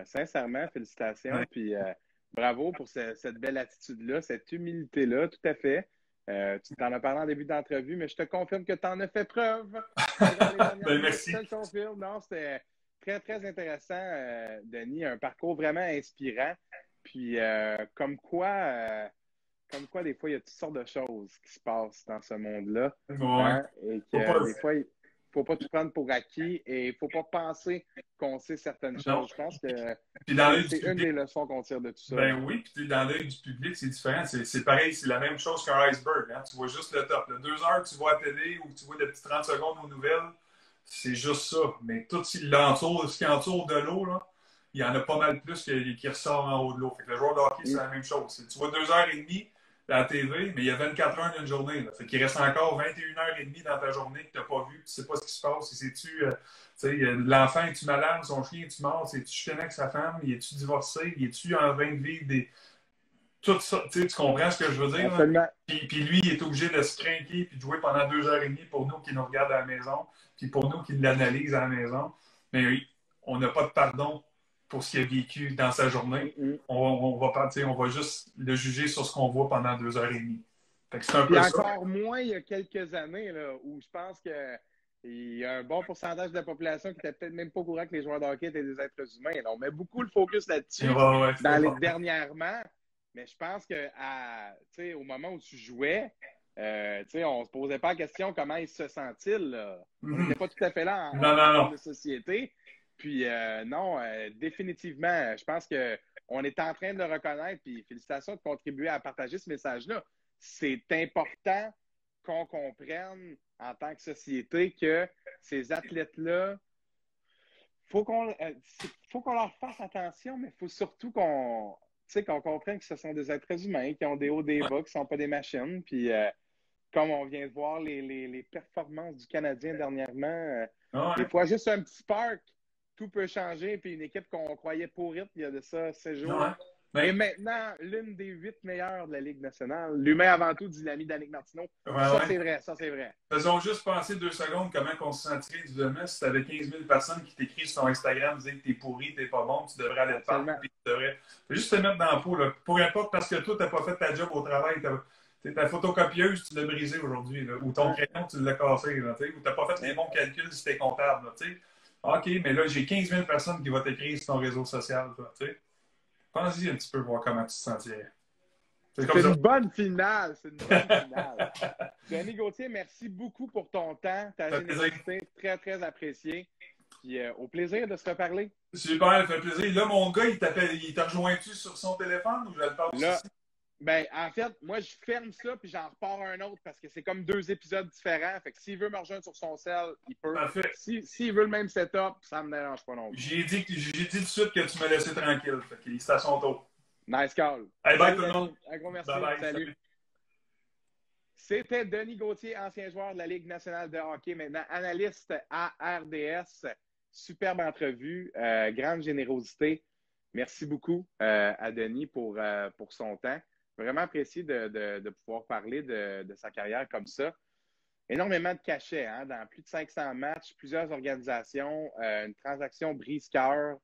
C: Sincèrement, félicitations. Ouais. Puis bravo pour cette belle attitude-là, cette humilité-là, tout à fait. Tu t'en as parlé en début d'entrevue, mais je te confirme que tu en as fait preuve.
D: Ben, merci.
C: Je te le confirme. Non, c'était très, très intéressant, Denis. Un parcours vraiment inspirant. Puis comme quoi, des fois, il y a toutes sortes de choses qui se passent dans ce monde-là.
D: Ouais.
C: Hein? Et que des fois, il ne faut pas tout prendre pour acquis et il ne faut pas penser qu'on sait certaines choses.
D: Non.
C: Je pense que
D: c'est
C: une des leçons qu'on tire de tout ça.
D: Ben oui, puis dans l'œil du public, c'est différent. C'est pareil, c'est la même chose qu'un iceberg. Hein? Tu vois juste le top. 2 heures, tu vois à la télé ou tu vois des petits 30 secondes aux nouvelles, c'est juste ça. Mais tout ce qui entoure de l'eau, là, il y en a pas mal plus qui ressort en haut de l'eau. Fait que le joueur de hockey, c'est la même chose. Tu vois 2h30 à la TV, mais il y a 24 heures d'une journée. Là. Fait qu'il reste encore 21h30 dans ta journée que tu n'as pas vu, tu ne sais pas ce qui se passe. L'enfant, es-tu malade? Son chien, es-tu mort? Es-tu chicané avec sa femme? Es-tu divorcé? Es-tu en train de vivre des. Tout ça, tu comprends ce que je veux dire? Puis lui, il est obligé de se craquer puis de jouer pendant 2h30 pour nous qui nous regardent à la maison, puis pour nous qui l'analysent à la maison. Mais oui, on n'a pas de pardon pour ce qu'il a vécu dans sa journée. On va juste le juger sur ce qu'on voit pendant 2h30. C'est un peu ça.
C: Encore moins il y a quelques années, là, où je pense qu'il y a un bon pourcentage de la population qui n'était peut-être même pas au courant que les joueurs de hockey étaient des êtres humains. Là, on met beaucoup le focus là-dessus dernièrement. Mais je pense que au moment où tu jouais, on ne se posait pas la question comment il se sent-il. On n'était pas tout à fait là en termes de société. Puis définitivement, je pense qu'on est en train de le reconnaître. Puis félicitations de contribuer à partager ce message-là. C'est important qu'on comprenne en tant que société que ces athlètes-là, faut qu'on leur fasse attention, mais il faut surtout qu'on comprenne que ce sont des êtres humains qui ont des hauts, des bas, qui ne sont pas des machines. Puis comme on vient de voir les performances du Canadien dernièrement, des fois juste un petit spark tout peut changer. Puis une équipe qu'on croyait pourrite il y a de ça 16 jours.
D: Ouais.
C: Et maintenant, l'une des 8 meilleures de la Ligue nationale. L'humain avant tout, dit l'ami d'Annick Martineau. C'est vrai, ça c'est vrai.
D: Faisons juste penser 2 secondes comment on se sentirait individuellement si tu avais 15 000 personnes qui t'écrivent sur ton Instagram, disent que t'es pourri, t'es pas bon, tu devrais aller te parler, tu devrais juste te mettre dans la peau. Là. Pour importe parce que toi, t'as pas fait ta job au travail, ta photocopieuse, tu l'as brisée aujourd'hui, ou ton crayon, tu l'as cassé, là, ou t'as pas fait les bons calculs si t'es comptable. Là, OK, mais là, j'ai 15 000 personnes qui vont t'écrire sur ton réseau social. Pense-y un petit peu, voir comment tu te sentirais.
C: C'est une bonne finale. C'est une bonne finale. Denis Gauthier, merci beaucoup pour ton temps, ta générosité, très, très appréciée. Puis au plaisir de se reparler.
D: Super, ça fait plaisir. Là, mon gars, il t'a rejoint-tu sur son téléphone ou je le passe
C: là, ben, en fait, moi, je ferme ça puis j'en repars un autre parce que c'est comme 2 épisodes différents. Fait que s'il veut me rejoindre sur son cell, il peut.
D: Parfait.
C: S'il veut le même setup, ça me dérange pas non plus.
D: J'ai dit tout de suite que tu me laissais tranquille. Fait que c'est à son tour.
C: Nice call.
D: Hey, bye tout le monde.
C: Un gros merci.
D: Bye,
C: Salut. C'était Denis Gauthier, ancien joueur de la Ligue nationale de hockey, maintenant analyste à RDS. Superbe entrevue, grande générosité. Merci beaucoup à Denis pour son temps. Vraiment apprécié de pouvoir parler de sa carrière comme ça. Énormément de cachets, hein, dans plus de 500 matchs, plusieurs organisations, une transaction brise-cœur.